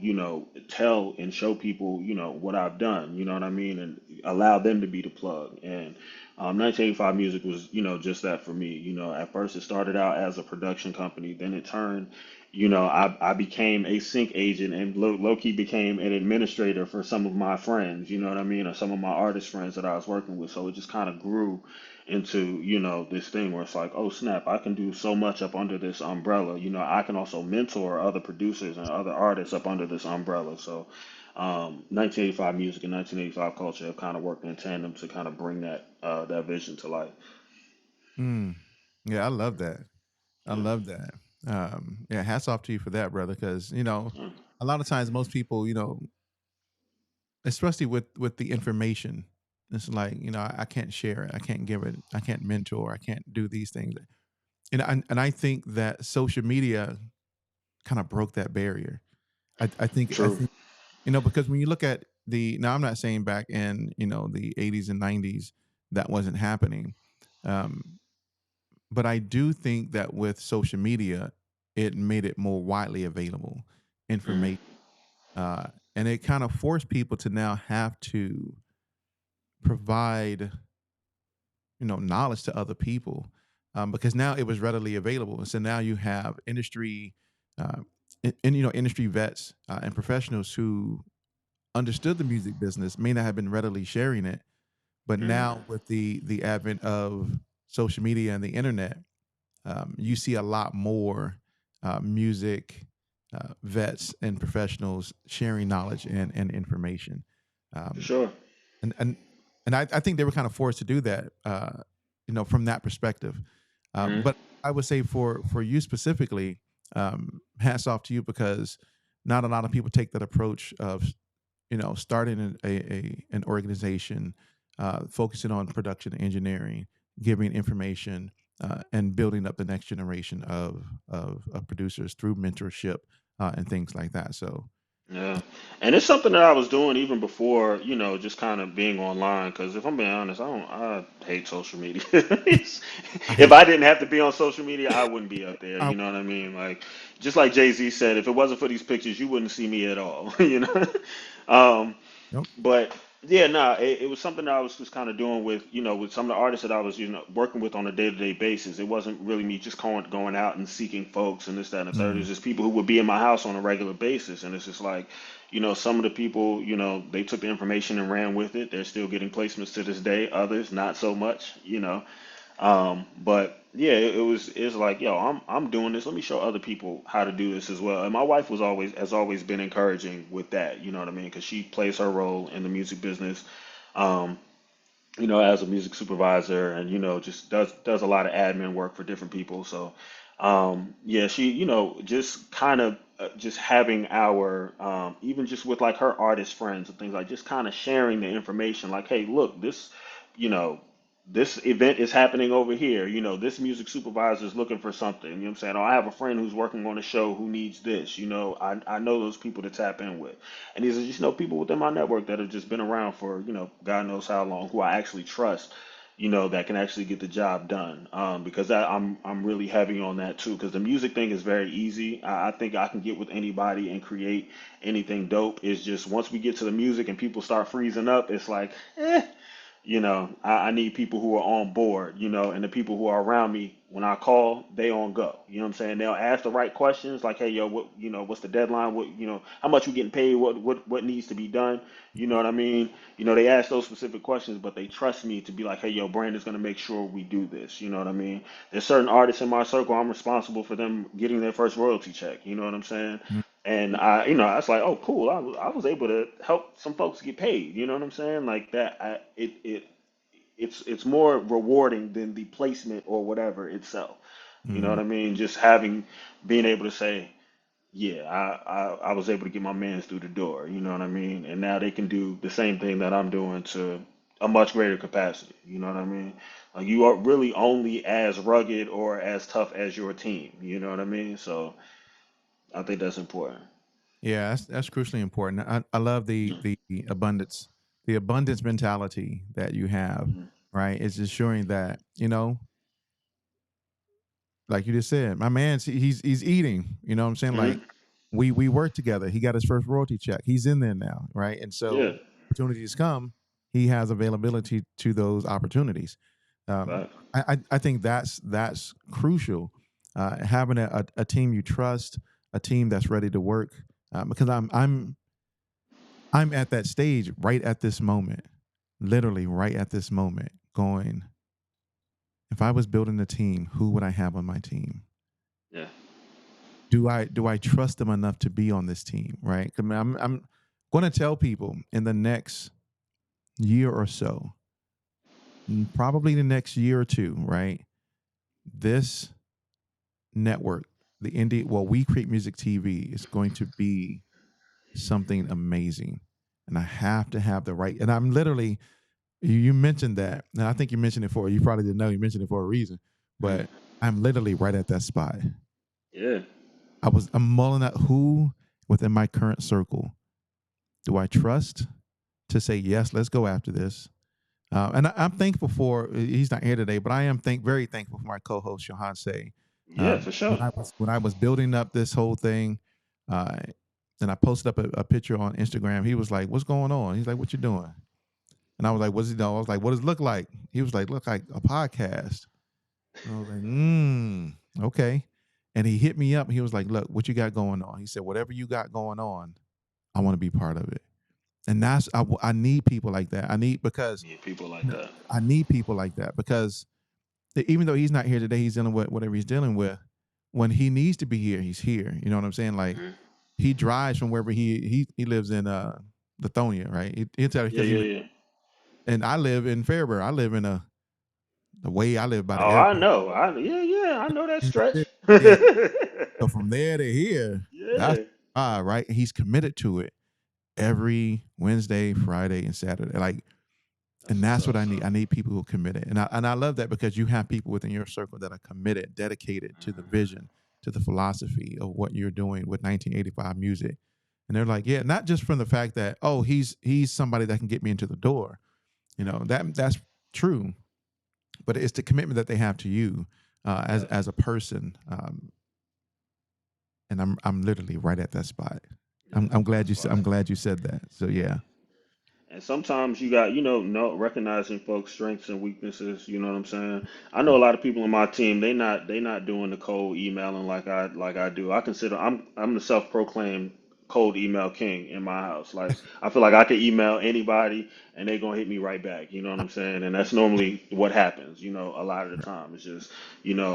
tell and show people, what I've done, you know what I mean, and allow them to be the plug. And 1985 Music was, just that for me. At first it started out as a production company, then it turned, I became a sync agent, and low key became an administrator for some of my friends, you know what I mean, or some of my artist friends that I was working with. So it just kind of grew into, this thing where it's like, oh snap, I can do so much up under this umbrella. I can also mentor other producers and other artists up under this umbrella. So 1985 Music and 1985 Culture have kind of worked in tandem to kind of bring that vision to life. Mm. Yeah, I love that. I Yeah. love that. Yeah, hats off to you for that, brother. Because Mm. a lot of times most people, especially with the information, It's like, I can't share it. I can't give it. I can't mentor. I can't do these things. And I think that social media kind of broke that barrier. I True. think, because when you look at now I'm not saying back in, the 80s and 90s that wasn't happening. Um, but I do think that with social media, it made it more widely available Mm, information. Uh, and it kind of forced people to now have to provide, knowledge to other people, because now it was readily available. And so now you have industry, uh, industry vets and professionals who understood the music business may not have been readily sharing it, but mm, now with the advent of social media and the internet, you see a lot more music vets and professionals sharing knowledge and information. for Um, sure. and and and I think they were kind of forced to do that, from that perspective. Mm, But I would say for you specifically, hats off to you, because not a lot of people take that approach of, starting an organization, focusing on production engineering, giving information, and building up the next generation of producers through mentorship and things like that. So, yeah. And it's something that I was doing even before, just kind of being online. Because if I'm being honest, I hate social media. I If hate. I didn't have to be on social media, I wouldn't be up there. I, You know what I mean? Like, just like Jay-Z said, if it wasn't for these pictures, you wouldn't see me at all. Um, Yep. But yeah, nah, it was something that I was just kind of doing with, with some of the artists that I was, working with on a day-to-day basis. It wasn't really me just going out and seeking folks and this, that, and the third. It Mm, was just people who would be in my house on a regular basis. And it's just like, some of the people, they took the information and ran with it. They're still getting placements to this day. Others, not so much. But yeah, it's like, yo, I'm doing this. Let me show other people how to do this as well. And my wife has always been encouraging with that. You know what I mean? Because she plays her role in the music business. Um, as a music supervisor, and just does a lot of admin work for different people. So, yeah, she, just kind of just having our, even just with like her artist friends and things, like just kind of sharing the information, like, hey, look, you know, this event is happening over here. This music supervisor is looking for something. You know what I'm saying? Or I have a friend who's working on a show who needs this. I know those people to tap in with. And these are just, people within my network that have just been around for, God knows how long, who I actually trust, that can actually get the job done. Because I'm really heavy on that too. Because the music thing is very easy. I think I can get with anybody and create anything dope. It's just once we get to the music and people start freezing up, it's like, I need people who are on board, and the people who are around me when I call, they on go. You know what I'm saying? They'll ask the right questions, like, hey, yo, what's the deadline? How much we getting paid? What needs to be done? You know what I mean? They ask those specific questions, but they trust me to be like, hey, yo, Brandon's gonna make sure we do this. You know what I mean? There's certain artists in my circle, I'm responsible for them getting their first royalty check. You know what I'm saying? mm, And I was like, oh, cool. I was able to help some folks get paid. You know what I'm saying? Like that. It's more rewarding than the placement or whatever itself. You know what mm. I mean? Just being able to say, yeah, I was able to get my mans through the door. You know what I mean? And now they can do the same thing that I'm doing to a much greater capacity. You know what I mean? Like you are really only as rugged or as tough as your team. You know what I mean? So I think that's important. Yeah, that's crucially important. I love the abundance mentality that you have. Mm-hmm. Right, it's ensuring that, like you just said, my man, he's eating. You know what I'm saying? Like Hmm. we work together. He got his first royalty check. He's in there now, right? And Yeah. so opportunities come, he has availability to those opportunities. Um, But I think that's crucial. Having a team you trust, a team that's ready to work, because I'm at that stage right at this moment, literally right at this moment, going, if I was building a team, who would I have on my team? yeah. Do I trust them enough to be on this team? Right? I'm going to tell people in the next year or so, probably the next year or two, right? This network, the indie, well, We Create Music TV is going to be something amazing, and I have to have the right. And I'm literally You mentioned that, and I think you mentioned it for you probably didn't know you mentioned it for a reason, Mm. but I'm literally right at that spot. Yeah, I'm mulling at who within my current circle do I trust to say yes, let's go after this. I'm thankful for he's not here today, but I am very thankful for my co-host Johan Say. yeah, for sure. When I was building up this whole thing, uh, and I posted up a picture on Instagram, he was like, "What's going on?" He's like, "What you doing?" And I was like, "What's he doing?" I was like, "What does it look like?" He was like, "Look like a podcast." And I was like, okay." And he hit me up. He was like, "Look, what you got going on?" He said, "Whatever you got going on, I want to be part of it." And I need people like that. Yeah, people like that. I need people like that because even though he's not here today, he's dealing with whatever he's dealing with. When he needs to be here, he's here. You know what I'm saying? Like Hmm. he drives from wherever he lives in Lithonia, right? He'll tell you Yeah, because yeah, yeah. and I live in Fairburn. I live in the way I live by the Oh, I airport. know. Yeah, yeah. I know that stretch. Yeah. So from there to here, that's Yeah, right. He's committed to it every Wednesday, Friday, and Saturday. Like, that's and what's that's what up. I So, need. I need people who are committed, and I love that because you have people within your circle that are committed, dedicated to the vision, to the philosophy of what you're doing with 1985 music, and they're like, yeah, not just from the fact that oh he's somebody that can get me into the door, you know that's true, but it's the commitment that they have to you as a definitely. person, and I'm literally right at that spot. Yeah, I'm glad that's I'm fire. glad you said that. So Yeah. yeah, And sometimes you got, know, recognizing folks' strengths and weaknesses. You know what I'm saying? I know a lot of people on my team. They not doing the cold emailing like I do. I consider I'm the self-proclaimed cold email king in my house. Like I feel like I could email anybody and they gonna hit me right back. You know what I'm saying? And that's normally what happens. A lot of the time it's just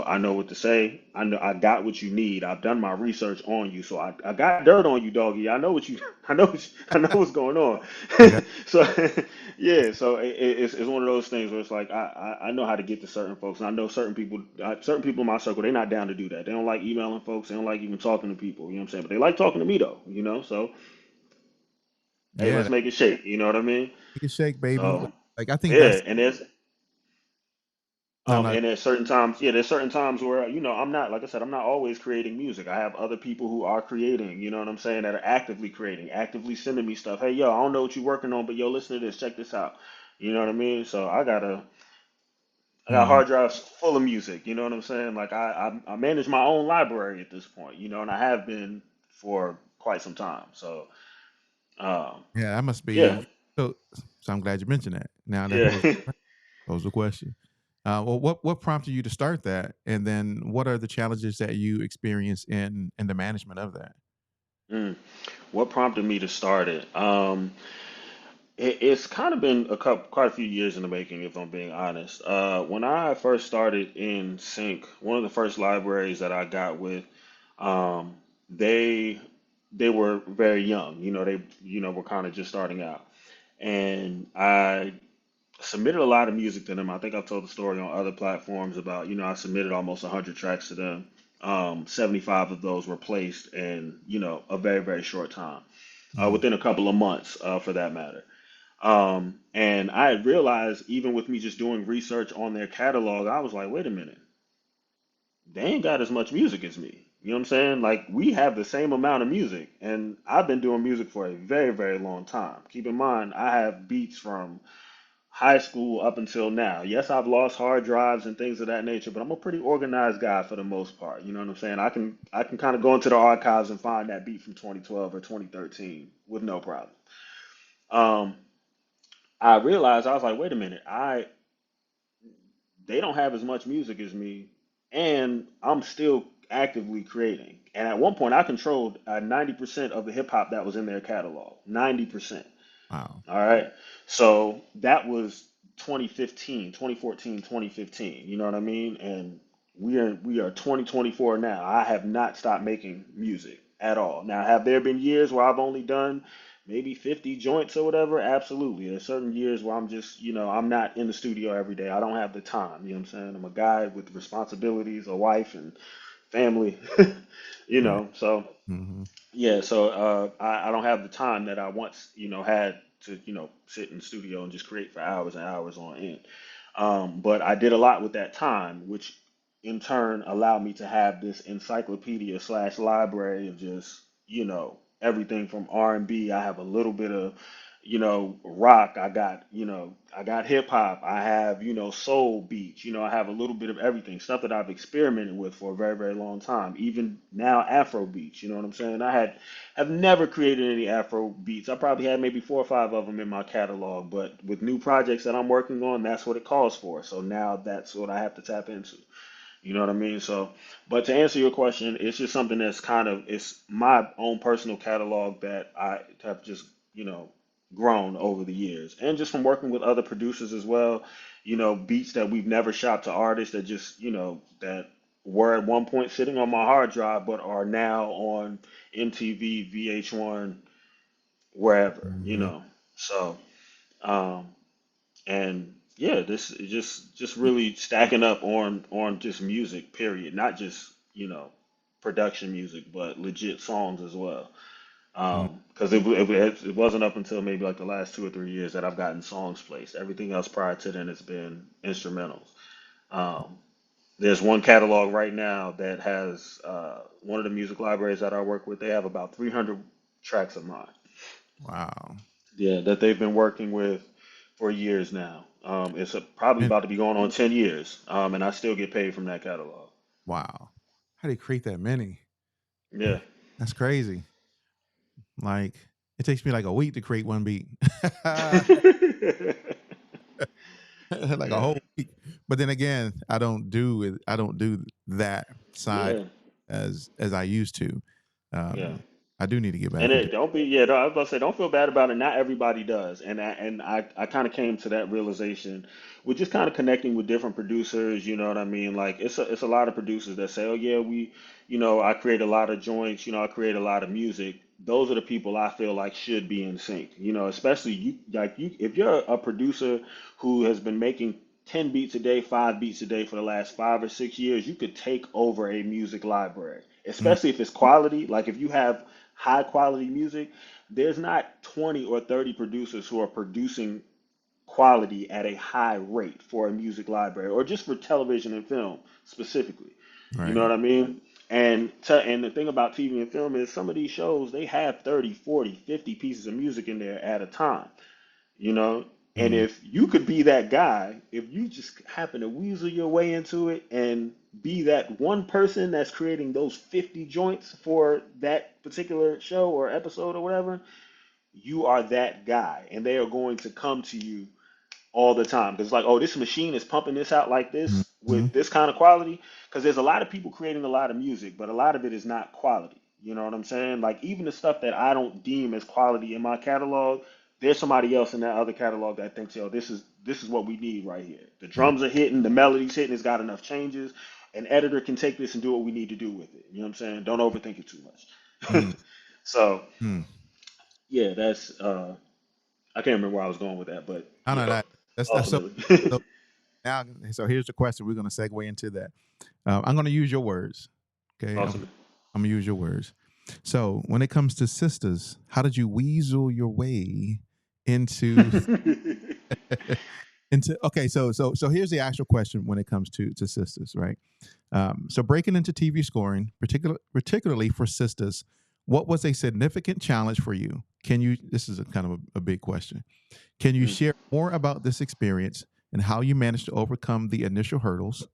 I know what to say. I know I got what you need. I've done my research on you, so I got dirt on you, doggy. I know what you I know what's going on. I got So yeah, so it's one of those things where it's like I know how to get to certain folks, and I know certain people in my circle they're not down to do that. They don't like emailing folks. They don't like even talking to people. You know what I'm saying? But they like talking to me though. So hey, yeah. let's make it shake. You know what I mean? Take a shake, baby. So Like I think yeah, that's and there's no, no. there's certain times where I'm not, like I said, I'm not always creating music. I have other people who are creating. You know what I'm saying? That are actively creating, actively sending me stuff. Hey, yo, I don't know what you're working on, but yo, listen to this. Check this out. You know what I mean? So I got Mm, hard drives full of music. You know what I'm saying? Like I manage my own library at this point. And I have been for quite some time. So um, yeah, that must yeah, be so. So I'm glad you mentioned that. Now that yeah. pose a question. Well, what prompted you to start that, and then what are the challenges that you experience in the management of that? Mm. What prompted me to start it? It's kind of been quite a few years in the making, if I'm being honest. When I first started in Sync, one of the first libraries that I got with, um, they they were very young. They were kind of just starting out, and I submitted a lot of music to them. I think I've told the story on other platforms about I submitted almost 100 tracks to them. 75 of those were placed in a very very short time, Mm, within a couple of months, for that matter. And I had realized, even with me just doing research on their catalog, I was like, wait a minute, they ain't got as much music as me. You know what I'm saying? Like, we have the same amount of music, and I've been doing music for a very, very long time. Keep in mind, I have beats from high school up until now. Yes, I've lost hard drives and things of that nature, but I'm a pretty organized guy for the most part. You know what I'm saying? I can kind of go into the archives and find that beat from 2012 or 2013 with no problem. Um, I realized I was like, wait a minute, they don't have as much music as me, and I'm still actively creating. And at one point, I controlled 90% of the hip hop that was in their catalog. 90%. wow. All right. So that was 2015, 2014, 2015. You know what I mean? And we are 2024 now. I have not stopped making music at all. Now, have there been years where I've only done maybe 50 joints or whatever? Absolutely. There's certain years where I'm just, I'm not in the studio every day. I don't have the time. You know what I'm saying? I'm a guy with responsibilities, a wife, and family, you Right. know. So Mm-hmm. yeah, so I don't have the time that I once, had to, sit in the studio and just create for hours and hours on end. But I did a lot with that time, which in turn allowed me to have this encyclopedia slash library of just, everything from R&B. I have a little bit of, rock. I got hip hop. I have, soul beats. I have a little bit of everything, stuff that I've experimented with for a very, very long time. Even now, Afro beats. You know what I'm saying? Have never created any Afro beats. I probably had maybe 4 or 5 of them in my catalog, but with new projects that I'm working on, that's what it calls for. So now that's what I have to tap into. You know what I mean? So, but to answer your question, it's just something that's it's my own personal catalog that I have just, grown over the years. And just from working with other producers as well, beats that we've never shot to artists that just, that were at one point sitting on my hard drive, but are now on MTV, VH1, wherever, Mm-hmm. So, um, and yeah, this is just really stacking up on just music, period, not just production music, but legit songs as well. Because it wasn't up until maybe like the last 2 or 3 years that I've gotten songs placed. Everything else prior to then has been instrumentals. Um, there's one catalog right now that has one of the music libraries that I work with. They have about 300 tracks of mine. Wow. Yeah, that they've been working with for years now. Probably And about to be going on 10 years, and I still get paid from that catalog. wow. How do you create that many? Yeah. That's crazy. Like it takes me like a week to create one beat. Like a Yeah. whole week. But then again, I don't do it. I don't do that side Yeah. as I used to. Yeah. I do need to get And back into. it don't be yeah. I was about to say don't feel bad about it. Not everybody does, and I kind of came to that realization with just kind of connecting with different producers. You know what I mean? Like it's a lot of producers that say, oh yeah, I create a lot of joints. I create a lot of music. Those are the people I feel like should be in sync. Especially if you're a producer who has been making 10 beats a day, 5 beats a day for the last 5 or 6 years, you could take over a music library, Mm, especially if it's quality. Like if you have high quality music, there's not 20 or 30 producers who are producing quality at a high rate for a music library or just for television and film specifically. You know right. what I mean? And the thing about TV and film is some of these shows they have 30, 40, 50 pieces of music in there at a time, you know. And Mm, if you could be that guy, if you just happen to weasel your way into it and be that one person that's creating those 50 joints for that particular show or episode or whatever, you are that guy. And they are going to come to you all the time. Because it's like, oh, this machine is pumping this out like mm, this mm, with this kind of quality. Because there's a lot of people creating a lot of music, but a lot of it is not quality. You know what I'm saying? Like even the stuff that I don't deem as quality in my catalog, there's somebody else in that other catalog that thinks, yo, this is what we need right here. The right. drums are hitting, the melody's hitting, it's got enough changes. An editor can take this and do what we need to do with it. You know what I'm saying? Don't overthink it too much. Mm, So mm. yeah, that's I can't remember where I was going with that, but I know yeah, that. That's so. ultimately. So now, so here's the question. We're going to segue into that. I'm going to use your words. Okay, Awesome. I'm going to use your words. So when it comes to sisters, how did you weasel your way into into? Okay, so here's the actual question when it comes to sisters, right? So breaking into TV scoring, particularly for sisters, what was a significant challenge for you? Can you? This is a kind of a big question. Can you Mm. share more about this experience and how you managed to overcome the initial hurdles?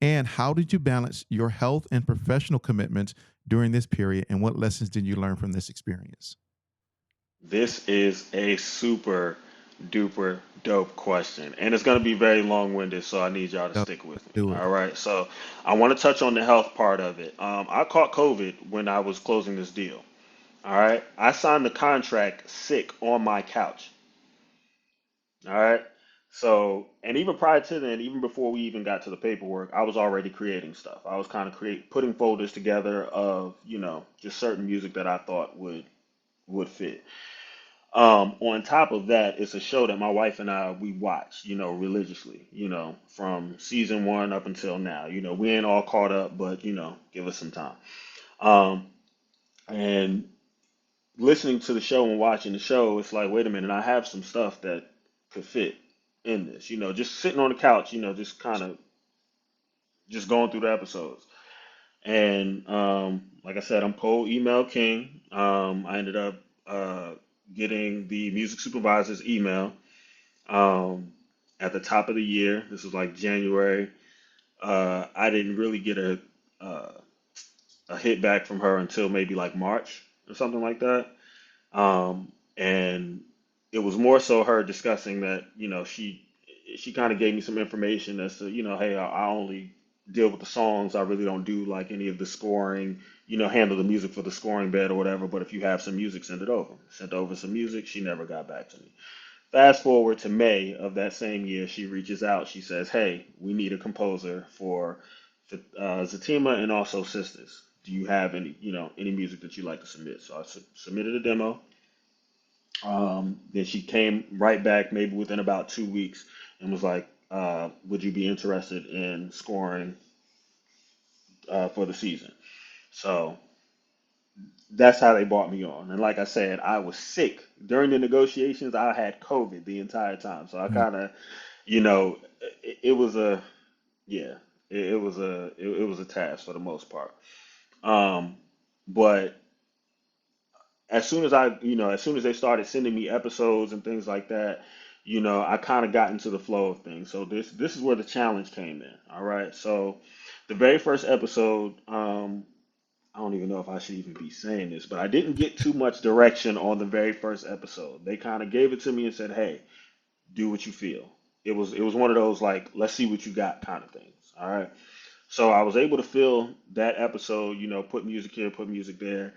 And how did you balance your health and professional commitments during this period? And what lessons did you learn from this experience? This is a super duper dope question. And it's going to be very long winded, so I need y'all to So stick with let's me. do it. All right. So I want to touch on the health part of it. I caught COVID when I was closing this deal. All right. I signed the contract sick on my couch. All right. So, and even prior to then, even before we even got to the paperwork, I was already creating stuff. I was kind of putting folders together of, just certain music that I thought would fit. On top of that, it's a show that my wife and I we watch, religiously, from season one up until now. We ain't all caught up, but give us some time. Um, and listening to the show and watching the show, it's like, wait a minute, I have some stuff that could fit in this. Just sitting on the couch, just kind of just going through the episodes. And like I said, I'm cold email king. I ended up getting the music supervisor's email um, at the top of the year. This was like January. I didn't really get uh, a hit back from her until maybe like March or something like that. And it was more so her discussing that, she kind of gave me some information as to, hey, I only deal with the songs. I really don't do like any of the scoring, handle the music for the scoring bed or whatever. But if you have some music, send it over. Sent over some music. She never got back to me. Fast forward to May of that same year, she reaches out. She says, "Hey, we need a composer for Zatima and also Sistas. Do you have any music that you'd like to submit?" So I submitted a demo. Then she came right back, maybe within about 2 weeks, and was like, "Would you be interested in scoring for the season?" So that's how they brought me on. And like I said, I was sick during the negotiations. I had COVID the entire time, so I Mm. kind of, you know, it was a yeah, it was a task for the most part. Um, but as soon as they started sending me episodes and things like that, I kind of got into the flow of things. So this is where the challenge came in. All right. So the very first episode, I don't even know if I should even be saying this, but I didn't get too much direction on the very first episode. They kind of gave it to me and said, "Hey, do what you feel." It was one of those like, "Let's see what you got" kind of things. All right. So I was able to fill that episode, put music here, put music there.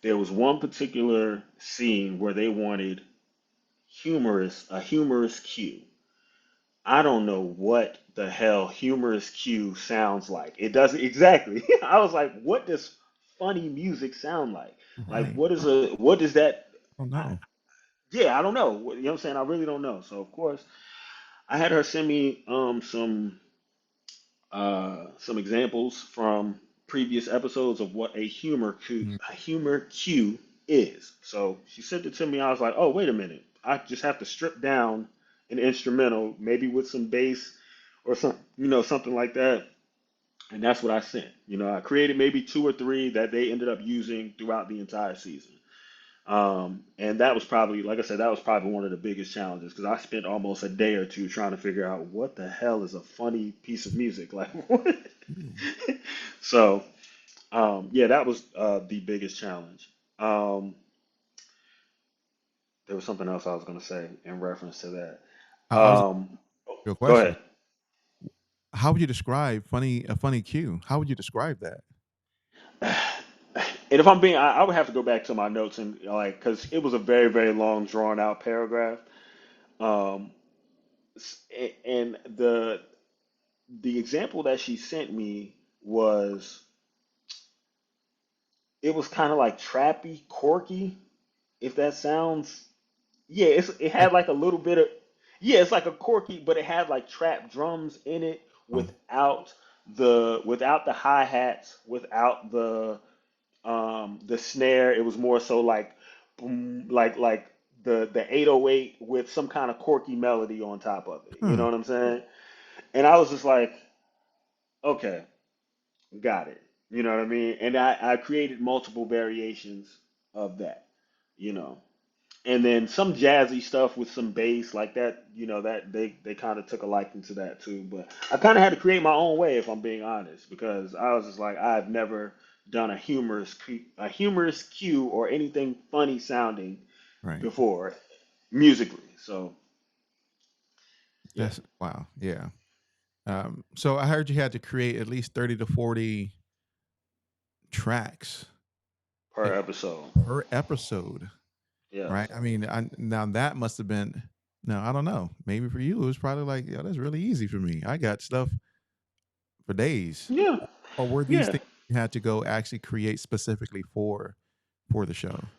There was one particular scene where they wanted a humorous cue. I don't know what the hell humorous cue sounds like. It doesn't exactly. I was like, what does funny music sound like? Like Right. what does that Oh I, no. yeah, I don't know. You know what I'm saying? I really don't know. So of course, I had her send me some examples from previous episodes of what Mm. a humor cue is. So she sent it to me. I was like, oh, wait a minute. I just have to strip down an instrumental, maybe with some bass or something like that. And that's what I sent. I created maybe two or three that they ended up using throughout the entire season. And that was probably, like I said, that was probably one of the biggest challenges because I spent almost a day or two trying to figure out what the hell is a funny piece of music. Like, what? Mm. So, yeah, that was the biggest challenge. There was something else I was going to say in reference to that. I was your Go question. ahead. How would you describe a funny cue? How would you describe that? And if I'm being, I would have to go back to my notes and like, because it was a very, very long, drawn out paragraph. Um, and the example that she sent me was it was kind of like trappy, quirky, if that sounds yeah, it Like had like a little bit of yeah, it's like a quirky, but it had like trap drums in it oh, without the hi hats, without the snare. It was more so like boom, like the 808 with some kind of quirky melody on top of it. You know huh. what I'm saying? And I was just like, okay, got it. You know what I mean? And I created multiple variations of that. You know, and then some jazzy stuff with some bass like that, that they kind of took a liking to that too. But I kind of had to create my own way, if I'm being honest, because I was just like, I've never done a humorous cue or anything funny sounding Right. before musically. So yeah, That's wow. Yeah. So I heard you had to create at least 30 to 40 tracks per eh, episode. per episode, right? Yes. I mean, now that must have been, no, I don't know. Maybe for you, it was probably like, yeah, that's really easy for me. I got stuff for days. Yeah. Or were these Yeah. things you had to go actually create specifically for the show?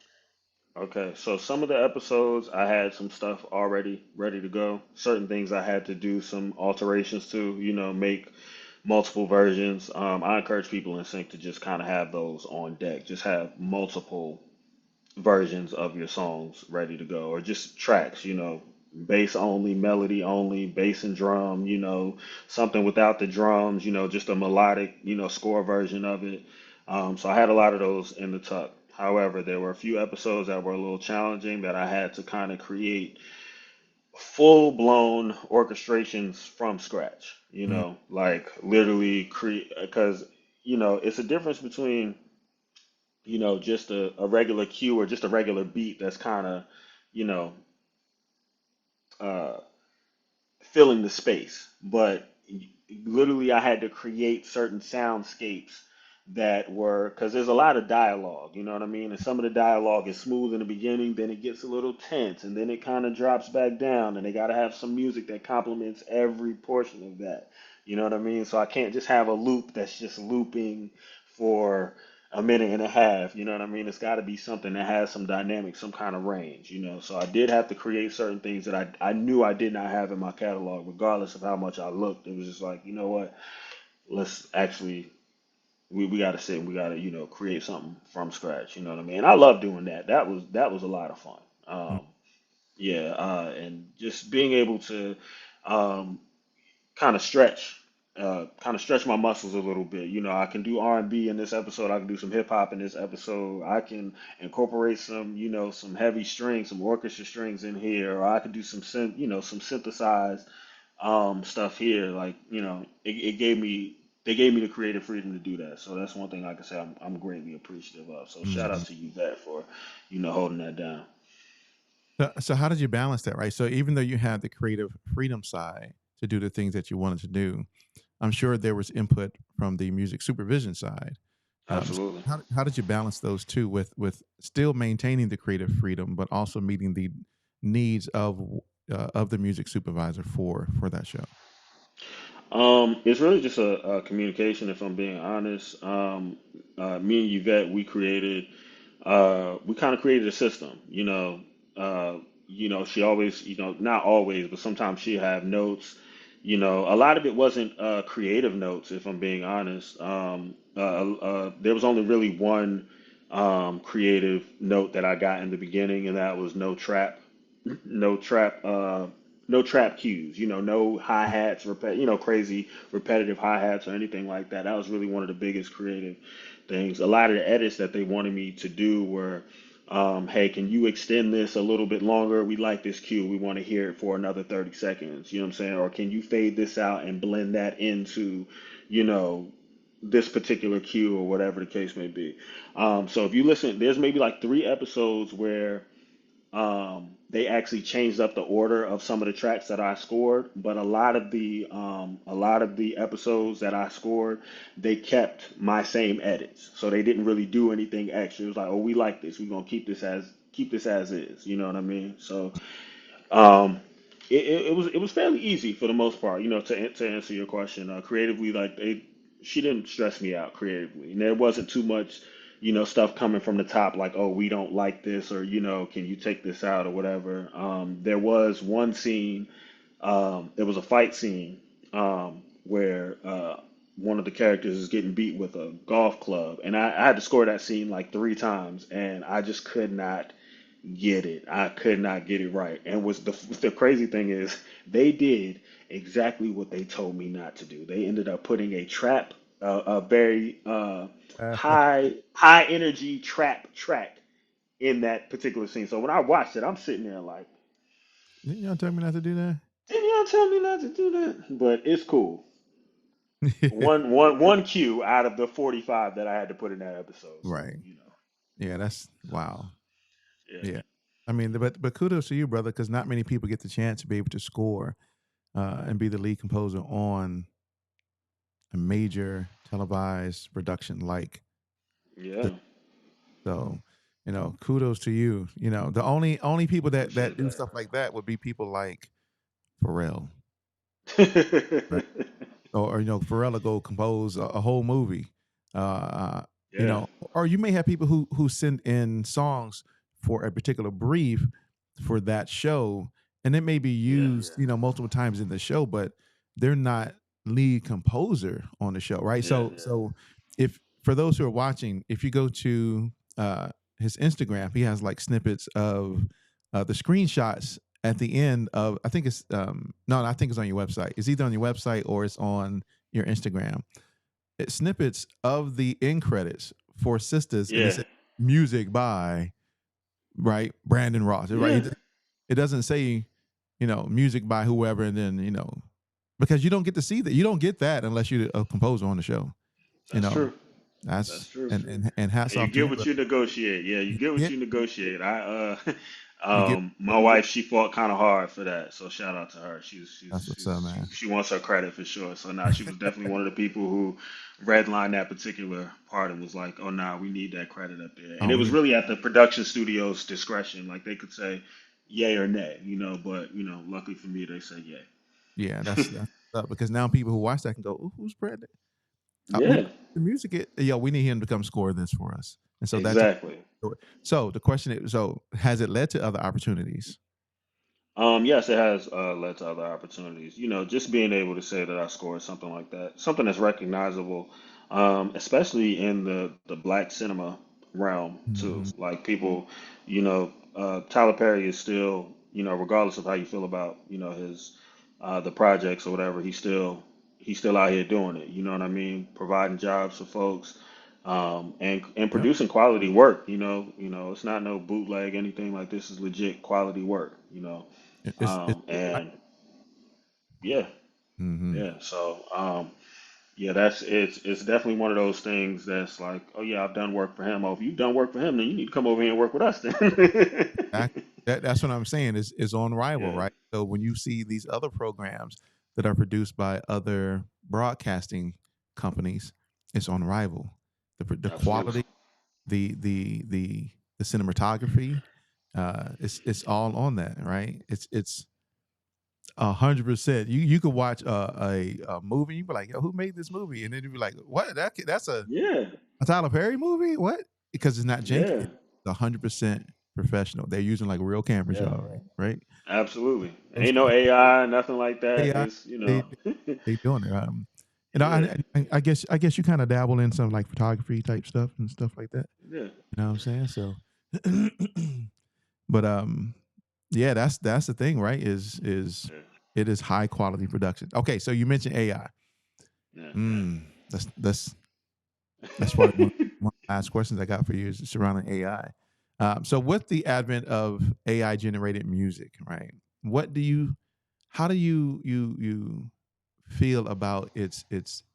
Okay, so some of the episodes I had some stuff already ready to go. Certain things I had to do some alterations to, make multiple versions. I encourage people in sync to just kind of have those on deck. Just have multiple versions of your songs ready to go, or just tracks, bass only, melody only, bass and drum, something without the drums, just a melodic, score version of it. So I had a lot of those in the tuck. However, there were a few episodes that were a little challenging that I had to kind of create full blown orchestrations from scratch, Mm, like literally create, because, it's a difference between just a regular cue or just a regular beat that's kind of, you know, uh, filling the space. But literally, I had to create certain soundscapes that were, because there's a lot of dialogue, you know what I mean? And some of the dialogue is smooth in the beginning, then it gets a little tense, and then it kind of drops back down, and they got to have some music that complements every portion of that. You know what I mean? So I can't just have a loop that's just looping for a minute and a half. You know what I mean? It's got to be something that has some dynamic, some kind of range. So I did have to create certain things that I knew I did not have in my catalog, regardless of how much I looked. It was just like, you know what? Let's actually we got to sit and we got to create something from scratch. You know what I mean? I love doing that. That was a lot of fun. mm, Yeah, and just being able to um, kind of stretch my muscles a little bit. I can do R&B in this episode. I can do some hip hop in this episode. I can incorporate some, some heavy strings, some orchestra strings in here, or I could do some synthesized stuff here. Like, it gave me they gave me the creative freedom to do that. So that's one thing I can say I'm greatly appreciative of. So shout out mhm. to you, Vet, for holding that down. So how did you balance that, right? So even though you had the creative freedom side to do the things that you wanted to do, I'm sure there was input from the music supervision side. So Absolutely. how did you balance those two with still maintaining the creative freedom, but also meeting the needs of the music supervisor for that show? It's really just a communication, if I'm being honest. Me and Yvette, we kind of created a system. She always, not always, but sometimes she have notes. A lot of it wasn't creative notes, if I'm being honest. There was only really one creative note that I got in the beginning, and that was no trap no trap cues, no hi-hats, crazy repetitive hi-hats or anything like that. That was really one of the biggest creative things. A lot of the edits that they wanted me to do were, hey, can you extend this a little bit longer? We like this cue. We want to hear it for another 30 seconds. You know what I'm saying? Or can you fade this out and blend that into, you know, this particular cue or whatever the case may be. So if you listen, there's maybe like 3 episodes where they actually changed up the order of some of the tracks that I scored, but a lot of the episodes that I scored, they kept my same edits, so they didn't really do anything extra. It was like, oh, we like this, we're gonna keep this as is. You know what I mean? So um, it was fairly easy for the most part. To answer your question, creatively, like she didn't stress me out creatively, and there wasn't too much, stuff coming from the top like, oh, we don't like this, or can you take this out or whatever. There was one scene. There was a fight scene where one of the characters is getting beat with a golf club, and I had to score that scene like 3 times, and I just could not get it. I could not get it right. And was the crazy thing is they did exactly what they told me not to do. They ended up putting a very high energy trap track in that particular scene. So when I watched it, I'm sitting there like, Didn't y'all tell me not to do didn't y'all tell me not to do that? But it's cool. that? One cue out of the 45 that I had to put in that episode. So Right. Yeah, that's wow. yeah, Yeah. I mean, but kudos to you, brother, because not many people get the chance to be able to score and be the lead composer on a major televised production like yeah, this. So, kudos to you. The only people that appreciate do stuff like that would be people like Pharrell, right? that. Or Pharrell will go compose a whole movie. Uh, Yeah, or you may have people who send in songs for a particular brief for that show, and it may be Yeah. used, multiple times in the show, but they're not lead composer on the show, right? Yeah. So if for those who are watching, if you go to uh, his Instagram, he has like snippets of the screenshots at the end of, I think it's no, I think it's on your website. It's either on your website or it's on your Instagram. It's snippets of the end credits for Sistas, and it Yeah. says music by, right, Brandon Ross, right? Yeah. It doesn't say, music by whoever, and then because you don't get to see that. You don't get that unless you're a composer on the show. You That's know, true. That's that's true. and hats And you off to get you, what brother. you negotiate. Yeah, you get what Yeah, you negotiate. you get. My wife, she fought kind of hard for that. So shout out to her. That's what's up, man. She wants her credit for sure. So now she was definitely one of the people who redlined that particular part and was like, "Oh, nah, we need that credit up there." And Oh, it we was need. really at the production studio's discretion. Like they could say, yay or nay, But luckily for me, they said Yeah, yay. that's up because now people who watch that can go, "Ooh, who's Brandon? We Yeah, the music. Yeah, we need him to come score this for us." And so that's exactly. so the question is, so has it led to other opportunities? Yes, it has led to other opportunities. Just being able to say that I scored something like that, something that's recognizable, especially in the black cinema realm too. Mhm. Like people, Tyler Perry is still, regardless of how you feel about, his the projects or whatever, he's still out here doing it. You know what I mean? Providing jobs for folks, and Yep. producing quality work. It's not no bootleg anything like this is legit quality work. It's And yeah, hmm yeah. So yeah, it's definitely one of those things that's like, oh yeah, I've done work for him. Oh, if you've done work for him, then you need to come over here and work with us then. That's what I'm saying is on rival, Yeah, right? So when you see these other programs that are produced by other broadcasting companies, it's on rival. The absolutely. quality, the the cinematography, it's all on that, right? It's 100%. You could watch a movie, you be like, yo, who made this movie? And then you'd be like, what? That's Yeah, a Tyler Perry movie? What? Because it's not janky. yeah, It's 100% professional. They're using like real cameras, yeah, y'all, right? Right? absolutely. Those Ain't no AI, nothing like that. AI, It's they they doing it. yeah, I guess you kind of dabble in some like photography type stuff and stuff like that. yeah, You know what I'm saying? So, but yeah, that's the thing, right? Is yeah, it is high quality production. Okay, so you mentioned AI. yeah, That's probably one of the last questions I got for you is surrounding AI. So with the advent of AI generated music, right? What do you how do you feel about its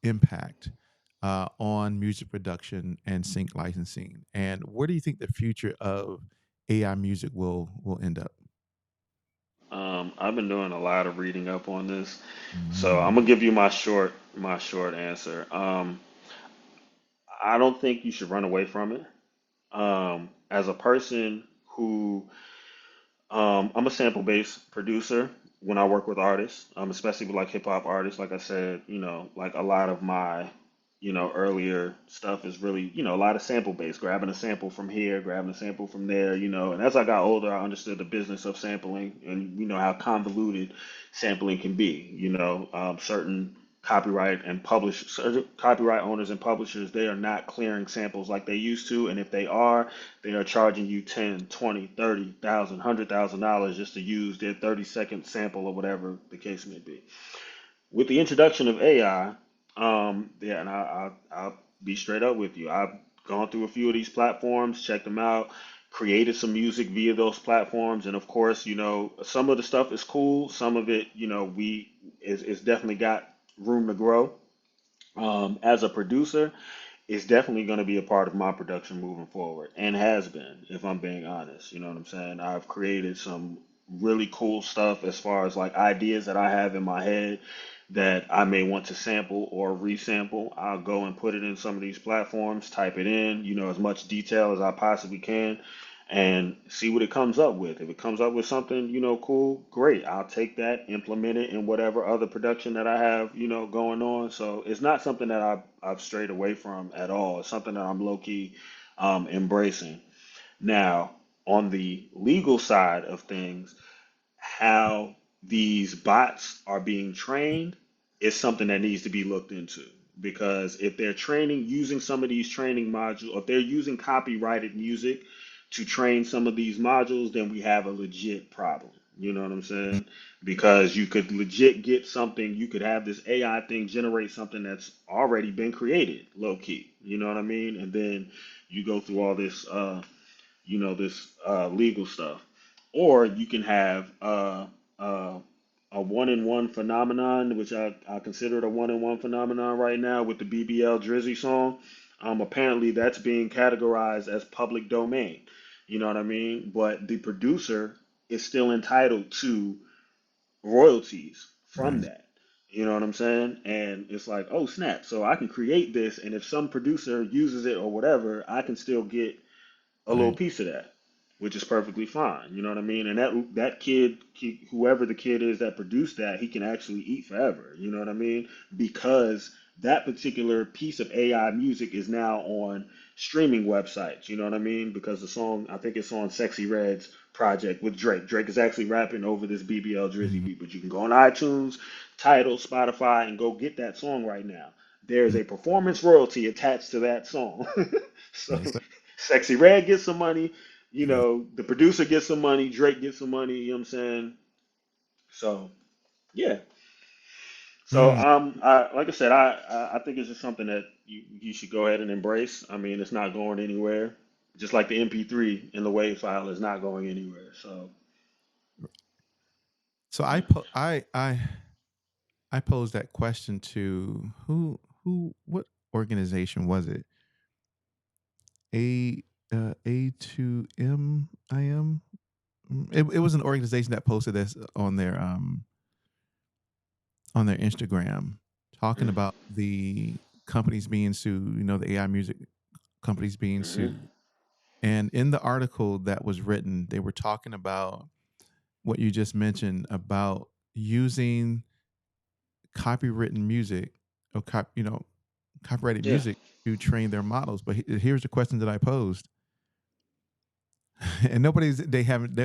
impact on music production and sync licensing? And where do you think the future of AI music will end up? I've been doing a lot of reading up on this, so I'm Mm, gonna give you my short answer. I don't think you should run away from it. As a person who I'm a sample based producer when I work with artists, especially with like hip hop artists. Like I said, like a lot of my, earlier stuff is really, a lot of sample based, grabbing a sample from here, grabbing a sample from there, And as I got older, I understood the business of sampling and, how convoluted sampling can be. Certain certain copyright owners and publishers, they are not clearing samples like they used to. And if they are, they are charging you 10, 20, 30,000, $100,000 just to use their 30-second sample or whatever the case may be. With the introduction of AI, yeah, and I'll be straight up with you. I've gone through a few of these platforms, checked them out, created some music via those platforms, and of course, some of the stuff is cool. Some of it, we is definitely got room to grow. As a producer, it's definitely going to be a part of my production moving forward and has been, if I'm being honest. You know what I'm saying? I've created some really cool stuff as far as like ideas that I have in my head that I may want to sample or resample. I'll go and put it in some of these platforms, type it in, as much detail as I possibly can, and see what it comes up with. If it comes up with something, cool, great. I'll take that, implement it in whatever other production that I have, going on. So it's not something that I've strayed away from at all. It's something that I'm low key embracing. Now, on the legal side of things, how these bots are being trained is something that needs to be looked into. Because if they're training using some of these training modules, or if they're using copyrighted music to train some of these modules, then we have a legit problem. You know what I'm saying? Because you could legit get something, you could have this AI thing generate something that's already been created, low key. You know what I mean? And then you go through all this legal stuff, or you can have uh, a one in one phenomenon, which I consider it a one in one phenomenon right now with the BBL Drizzy song. Apparently, that's being categorized as public domain. You know what I mean? But the producer is still entitled to royalties from Right. that. You know what I'm saying? And it's like, oh snap! So I can create this, and if some producer uses it or whatever, I can still get a little Right. piece of that, which is perfectly fine. You know what I mean? And that kid, whoever the kid is that produced that, he can actually eat forever. You know what I mean? Because that particular piece of AI music is now on streaming websites. You know what I mean? Because the song, I think it's on Sexy Red's project with Drake. Drake is actually rapping over this BBL Drizzy Mhm. beat, but you can go on iTunes, Tidal, Spotify, and go get that song right now. There's Mhm. a performance royalty attached to that song. So Yes, sir. Sexy Red gets some money, Yes. the producer gets some money, Drake gets some money, you know what I'm saying? So yeah. So Mm. like I said, I think it's just something that you should go ahead and embrace. I mean, it's not going anywhere. Just like the MP3 in the WAV file is not going anywhere. So So yeah. I posed that question to what organization was it? A A2MIM. It was an organization that posted this on their Instagram, talking about the companies being sued. You know, the AI music companies being Mm-hmm. sued. And in the article that was written, they were talking about what you just mentioned about using copywritten music or copyrighted Yeah. music to train their models. But here's the question that I posed, and nobody's they haven't.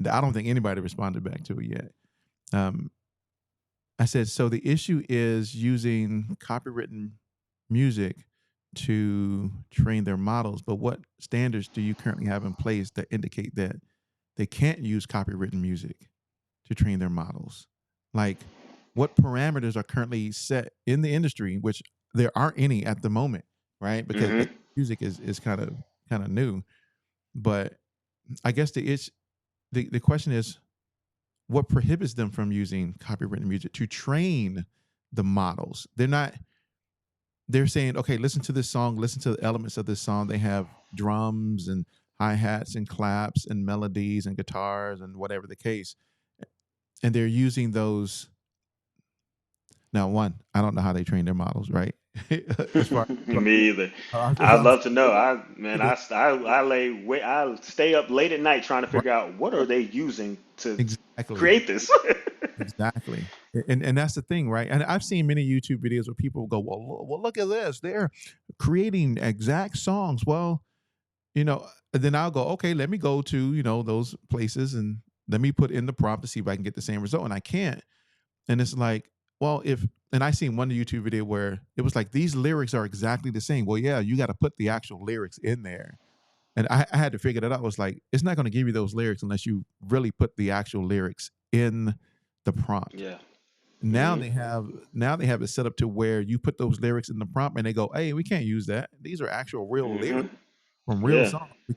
I don't think anybody responded back to it yet. Um, I said, so the issue is using copywritten music to train their models, but what standards do you currently have in place that indicate that they can't use copywritten music to train their models? Like, what parameters are currently set in the industry, which there aren't any at the moment, right? Because Mm-hmm. music is kind of new. But I guess the question is, what prohibits them from using copywritten music to train the models? They're saying, okay, listen to this song, listen to the elements of this song. They have drums and hi-hats and claps and melodies and guitars and whatever the case. And they're using those. Now, one, I don't know how they train their models, right? as far Me either. as I'd I'm love to know. I man, saying, I stay up late at night trying to right, figure out what are they using to exactly. create this. Exactly. And that's the thing, right? And I've seen many YouTube videos where people go, well, look at this. They're creating exact songs. Well, then I'll go, okay, let me go to, those places and let me put in the prompt to see if I can get the same result. And I can't. And it's like, well, and I seen one YouTube video where it was like, these lyrics are exactly the same. Well, yeah, you got to put the actual lyrics in there. And I had to figure that out. I was like, it's not going to give you those lyrics unless you really put the actual lyrics in the prompt. Yeah. Now Hmm. they have it set up to where you put those lyrics in the prompt and they go, hey, we can't use that. These are actual real Hmm. lyrics from real Yeah. songs. You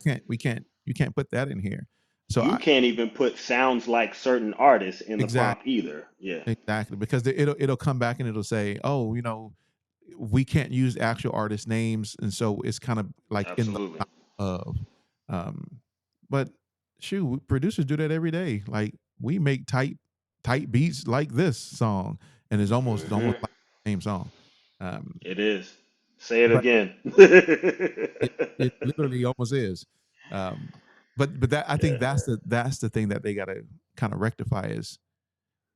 can't put that in here. So You I can't even put sounds like certain artists in the exactly prompt either. Yeah. exactly because it'll come back and it'll say, oh, we can't use actual artist names, and so it's kind of like in the Absolutely. line of, um, but shoot, producers do that every day. Like we make tight beats like this song, and it's almost Hmm. like the same song. Um, It is. Say it but again. it literally almost is. Um, but that I think Yeah. that's the thing that they got to kind of rectify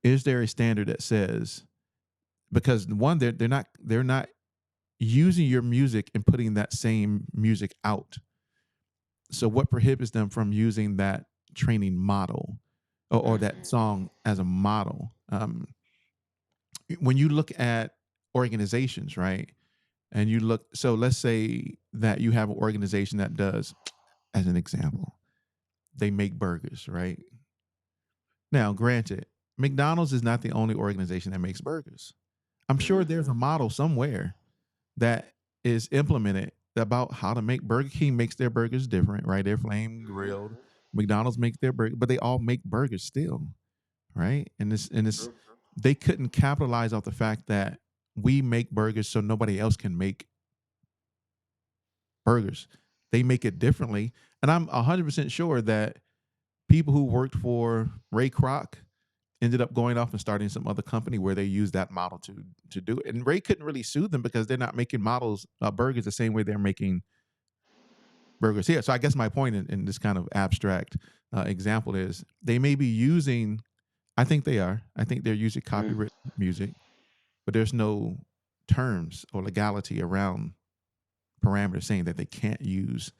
is there a standard that says, because one, they're not using your music and putting that same music out. So what prohibits them from using that training model or that Mm-hmm. song as a model? When you look at organizations, right? And you look, so let's say that you have an organization that does, as an example, they make burgers, right? Now, granted, McDonald's is not the only organization that makes burgers. I'm sure there's Mm-hmm. a model somewhere that is implemented about how to make. Burger King makes their burgers different, right? They're flame grilled. Mm-hmm. McDonald's makes their burger, but they all make burgers still, right? And this True. they couldn't capitalize off the fact that we make burgers so nobody else can make burgers. They make it differently. And I'm 100% sure that people who worked for Ray Kroc ended up going off and starting some other company where they use that model to do it. And Ray couldn't really sue them because they're not making models burgers the same way they're making burgers here. So I guess my point in this kind of abstract example is they may be using. I think they are. I think they're using Mm. copyright music, but there's no terms or legality around parameters saying that they can't use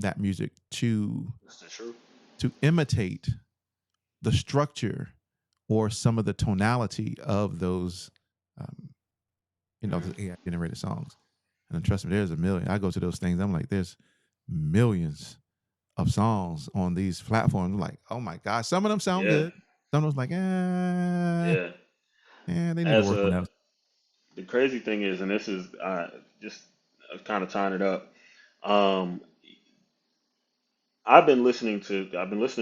that music That's the truth. to imitate the structure or some of the tonality of those, um, the AI generated songs. And trust me, there's a million. I go to those things. I'm like, there's millions of songs on these platforms. I'm like, oh my gosh, some of them sound Yeah. good. Some of them's like, Yeah. they need to As work on a that. The crazy thing is, and this is just kind of tying it up. Um, I've been listening to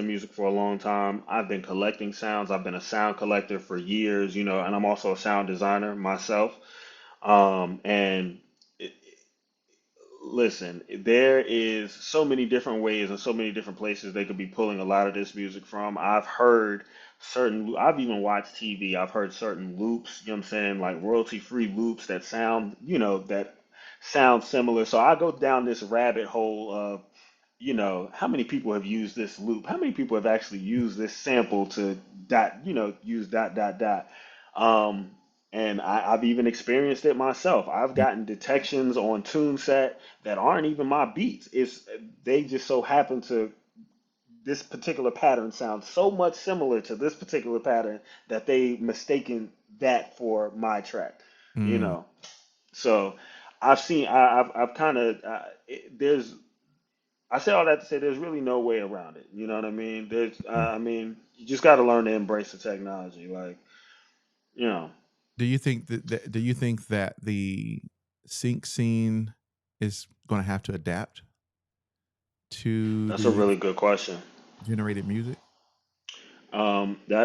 music for a long time. I've been collecting sounds. I've been a sound collector for years, and I'm also a sound designer myself. And listen, there is so many different ways and so many different places they could be pulling a lot of this music from. I've even watched TV. I've heard certain loops, you know what I'm saying, like royalty free loops that sound similar. So I go down this rabbit hole of, how many people have used this loop? How many people have actually used this sample to use dot, dot, dot. Um, and I've even experienced it myself. I've gotten detections on TuneSet that aren't even my beats. They just so happen to this particular pattern sounds so much similar to this particular pattern that they mistaken that for my track. You Mm. know, so I've kind of there's I say all that to say there's really no way around it. You know what I mean? I mean, you just got to learn to embrace the technology. Like, you know, Do you think that the sync scene is going to have to adapt to that's a the really good question. generated music?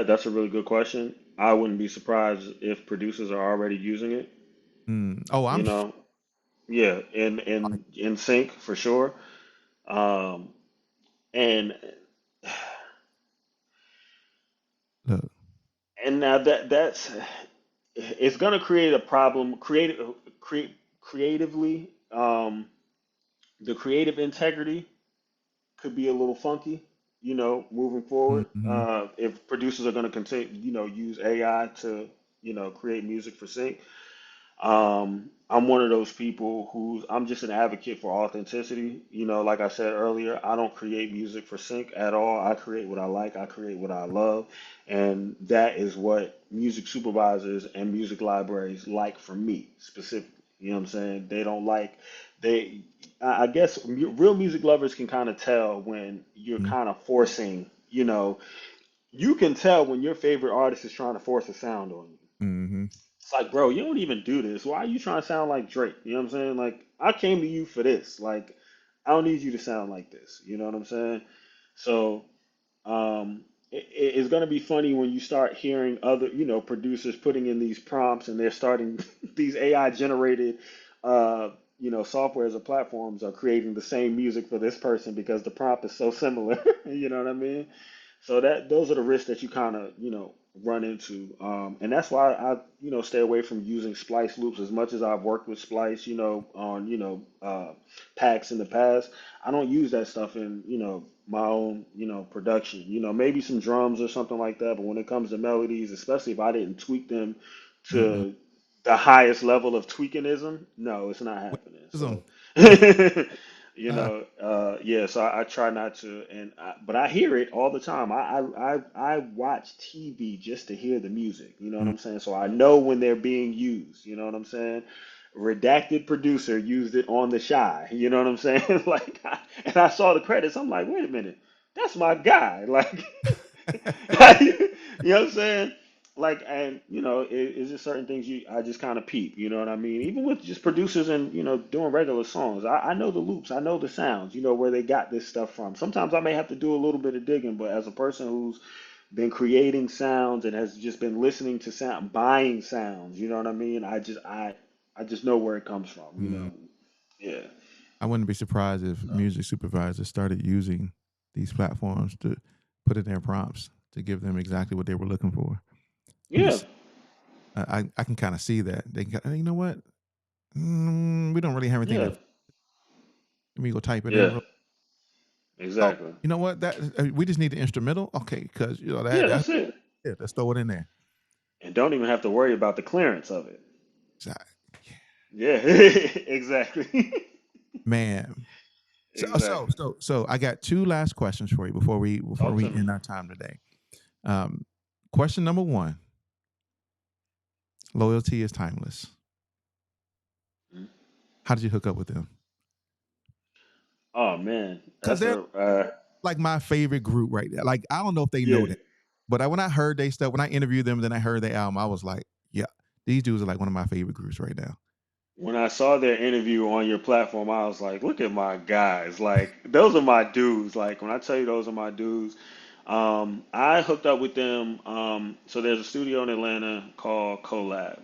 That's a really good question. I wouldn't be surprised if producers are already using it. Mm. Oh, You know, yeah, in sync for sure. Um, and look. and now that's it's gonna create a problem. Creatively, the creative integrity could be a little funky. Moving forward, Mm-hmm. if producers are going to continue, use AI to, create music for sync. I'm one of those people I'm just an advocate for authenticity. Like I said earlier, I don't create music for sync at all. I create what I like, I create what I love, and that is what music supervisors and music libraries like for me specifically. You know what I'm saying? They don't like they. I guess real music lovers can kind of tell when you're kind of forcing. You can tell when your favorite artist is trying to force a sound on you. Mm-hmm. It's like, bro, you don't even do this. Why are you trying to sound like Drake? You know what I'm saying? Like, I came to you for this. Like, I don't need you to sound like this. You know what I'm saying? So, it's gonna be funny when you start hearing other, producers putting in these prompts and they're starting these AI generated, uh, softwares or platforms are creating the same music for this person because the prompt is so similar. You know what I mean? So those are the risks that you kind of run into, and that's why I stay away from using splice loops as much as I've worked with splice on packs in the past. I don't use that stuff in my own production. Maybe some drums or something like that, but when it comes to melodies, especially if I didn't tweak them Mm-mm. to the highest level of tweakingism, no, it's not happening. Wisdom. So. Yeah. So I try not to, but I hear it all the time. I watch TV just to hear the music. You know what Mm. I'm saying? So I know when they're being used. You know what I'm saying? Redacted producer used it on The Shy. You know what I'm saying? Like, and I saw the credits. I'm like, wait a minute, that's my guy. Like, you know what I'm saying? Like, and it's just certain things I just kind of peep. You know what I mean? Even with just producers and doing regular songs, I know the loops, I know the sounds, where they got this stuff from. Sometimes I may have to do a little bit of digging, but as a person who's been creating sounds and has just been listening to sound, buying sounds, you know what I mean? I just know where it comes from. Mm. Yeah, I wouldn't be surprised if so, music supervisors started using these platforms to put in their prompts to give them exactly what they were looking for. I'm yeah, just, I can kind of see that. They, you know what? We don't really have anything yeah, that. Let me go type it in. yeah, Oh, exactly. you know what? That we just need the instrumental. Okay, because Yeah, that's that's it. it. Let's throw it in there. And don't even have to worry about the clearance of it. Exactly. Yeah, exactly. Man. Exactly. So I got two last questions for you before Talk we to me. end our time today. Um, question number one: loyalty is timeless. Mhm. How did you hook up with them? Oh man, Because that's they're a like my favorite group right there. Like I don't know if they yeah. know that, but when I heard they stuff, when I interviewed them, then I heard their album, I was like, yeah, these dudes are like one of my favorite groups right now. When I saw their interview on your platform, I was like, look at my guys. Like those are my dudes. Like when I tell you those are my dudes, I hooked up with them. So there's a studio in Atlanta called Collab,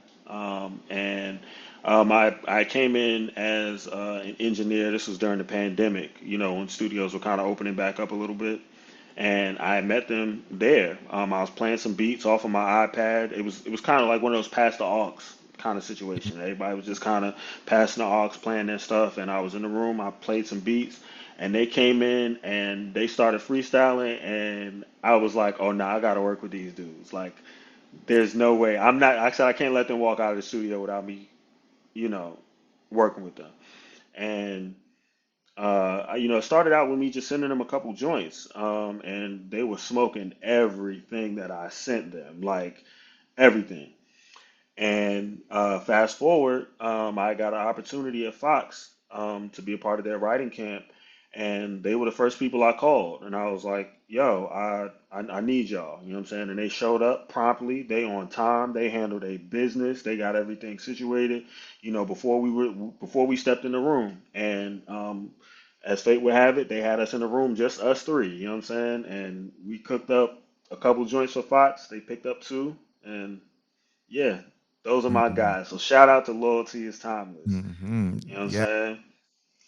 and I came in as an engineer. This was during the pandemic, when studios were kind of opening back up a little bit. And I met them there. I was playing some beats off of my iPad. It was kind of like one of those pass the aux kind of situation. Everybody was just kind of passing the aux, playing their stuff, and I was in the room. I played some beats, and they came in and they started freestyling, and I was like, oh no, I got to work with these dudes. Like, there's no way. I'm not. I said I can't let them walk out of the studio without me, you know, working with them. And it started out with me just sending them a couple joints, and they were smoking everything that I sent them, like everything. And fast forward, I got an opportunity at Fox to be a part of their writing camp, and they were the first people I called, and I was like, "Yo, I need y'all," you know what I'm saying? And they showed up promptly. They on time. They handled a business. They got everything situated, before we stepped in the room. And as fate would have it, they had us in the room, just us three. You know what I'm saying? And we cooked up a couple joints for Fox. They picked up two, and yeah, those are my Mm-hmm. guys. So shout out to Loyalty is Timeless. Mm-hmm. You know what I'm Yeah. saying?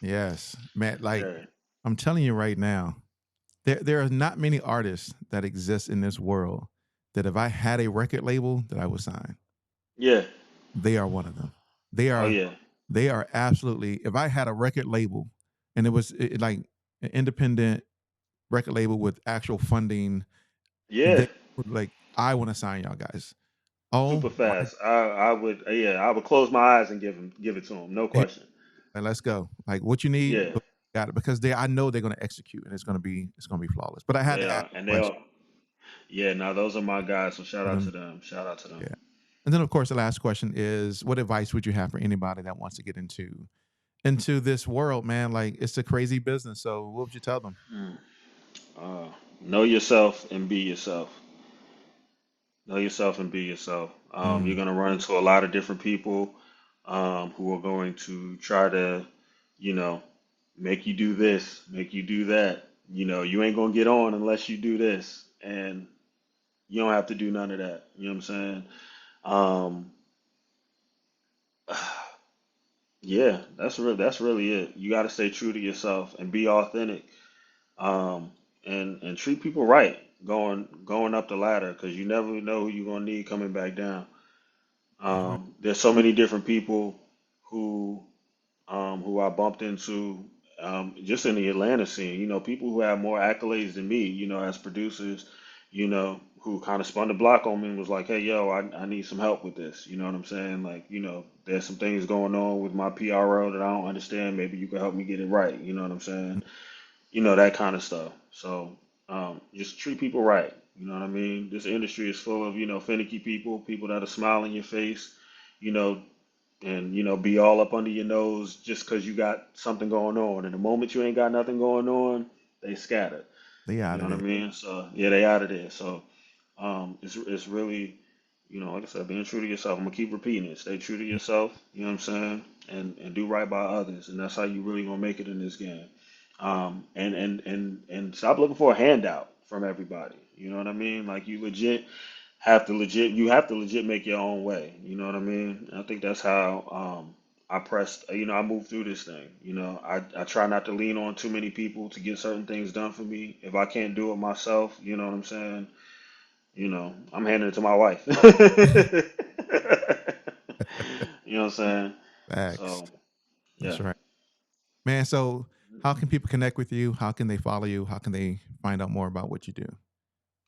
Yes, man. Like Yeah. I'm telling you right now, there are not many artists that exist in this world that if I had a record label that I would sign, Yeah. they are one of them. They Oh are yeah. they are absolutely. If I had a record label and it was like an independent record label with actual funding, Yeah. they would like I want to sign y'all guys. Oh Super my, fast. I would yeah, I would close my eyes and give it to him. No here, question. let's go. Like what you need, Yeah. got it because I know they're going to execute and it's going to be flawless. But I had They to ask are. the And they question. are yeah, now those are my guys, so shout For out to them. them. Shout out to them. Yeah. And then of course the last question is what advice would you have for anybody that wants to get into this world, man? Like it's a crazy business. So what would you tell them? Mm. Uh, know yourself and be yourself. Know yourself and be yourself. You're Mm, gonna run into a lot of different people who are going to try to, you know, make you do this, make you do that. You ain't gonna get on unless you do this, and you don't have to do none of that. You know what I'm saying? Um, yeah, that's really it. You got to stay true to yourself and be authentic, and treat people right going up the ladder because you never know who you're gonna need coming back down. that's right. There's so many different people who who I bumped into just in the Atlanta scene. People who have more accolades than me. As producers. who kind of spun the block on me and was like, "Hey, yo, I need some help with this." You know what I'm saying? Like, there's some things going on with my PRO that I don't understand. Maybe you can help me get it right. You know what I'm saying? That kind of stuff. So, just treat people right. You know what I mean? This industry is full of, finicky people, people that'll smile in your face, you know, and, be all up under your nose just because you got something going on. And the moment you ain't got nothing going on, they scatter. They You out know of what I there. mean? So, yeah, they out of there. So, it's really, like I said, being true to yourself. I'm gonna keep repeating it. Stay true to yourself. You know what I'm saying? And do right by others, and that's how you really gonna make it in this game. And stop looking for a handout from everybody. You know what I mean? Like you have to legit make your own way. You know what I mean? I think that's how I pressed. I moved through this thing. I try not to lean on too many people to get certain things done for me. If I can't do it myself, you know what I'm saying? I'm handing it to my wife. You know what I'm saying? Facts. So, That's yeah. right, man. So, how can people connect with you? How can they follow you? How can they find out more about what you do?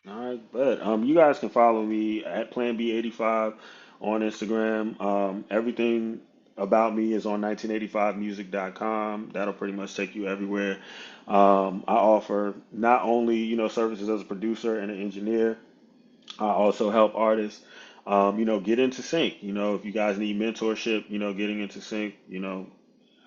All right, but you guys can follow me at Plan B 85 on Instagram. Everything about me is on 1985music.com. That'll pretty much take you everywhere. I offer not only services as a producer and an engineer. I also help artists, get into sync. If you guys need mentorship, getting into sync,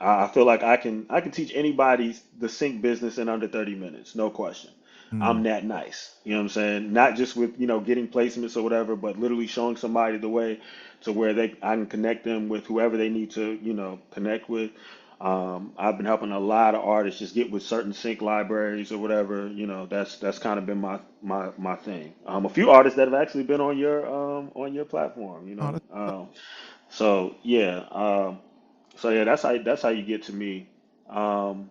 I feel like I can teach anybody the sync business in under 30 minutes, no question. Mm, I'm that nice. You know what I'm saying? Not just with, getting placements or whatever, but literally showing somebody the way to where I can connect them with whoever they need to, connect with. I've been helping a lot of artists just get with certain sync libraries or whatever. That's kind of been my thing. A few artists that have actually been on your platform. oh, So yeah. So yeah, that's how you get to me. Um,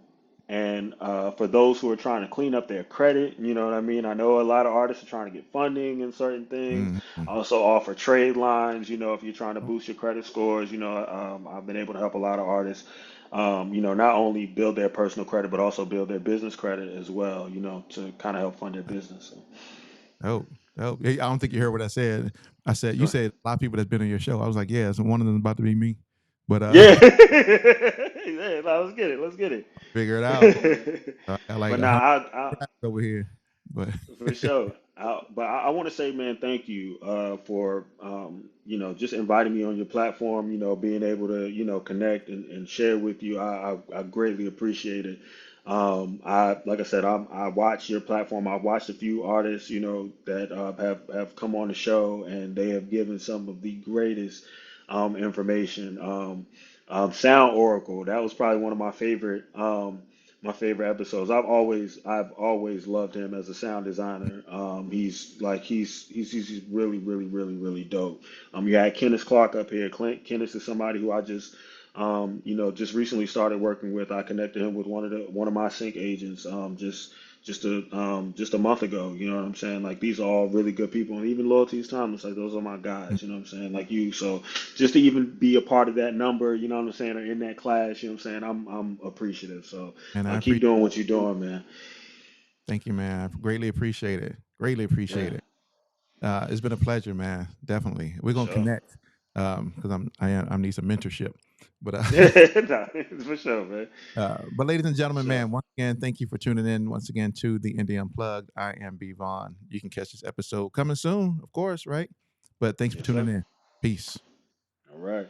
and for those who are trying to clean up their credit, you know what I mean. I know a lot of artists are trying to get funding in certain things. mm-hmm. I also offer trade lines. If you're trying to boost your credit scores, I've been able to help a lot of artists. Not only build their personal credit, but also build their business credit as well. To kind of help fund their business. So, Oh, oh, I don't think you heard what I said. I said you go ahead. said a lot of people that's been on your show. I was like, yeah, so one of them is about to be me. But Yeah, yeah. No, let's get it. Let's get figure it out. it. I got like But a now, hundred I over here. But for sure. But I want to say, man, thank you for just inviting me on your platform. Being able to connect and share with you. I greatly appreciate it. I like I said, I watch your platform. I've watched a few artists, that have come on the show, and they have given some of the greatest information. Sound Oracle, that was probably one of my favorite episodes. I've always loved him as a sound designer. He's really really really really dope. You had Kenneth Clark up here. Kenneth is somebody who I just recently started working with. I connected him with one of my sync agents just a month ago. You know what I'm saying? Like, these are all really good people, and even Loyalty's Timeless. Like, those are my guys. You know what I'm saying? Like you. So just to even be a part of that number, you know what I'm saying, or in that class, you know what I'm saying. I'm appreciative. So and I keep appreciate. doing what you're doing, man. Thank you, man. I greatly appreciate it. Greatly appreciate Yeah, it. It's been a pleasure, man. Definitely, we're for gonna sure. connect because I need some mentorship. But Nah, for sure, man. but ladies and For gentlemen, sure. man, once again, thank you for tuning in once again to the Indie Unplugged. I am B Vaughn. You can catch this episode coming soon, of course, right? But thanks for Yes, tuning sir. in. Peace. All right.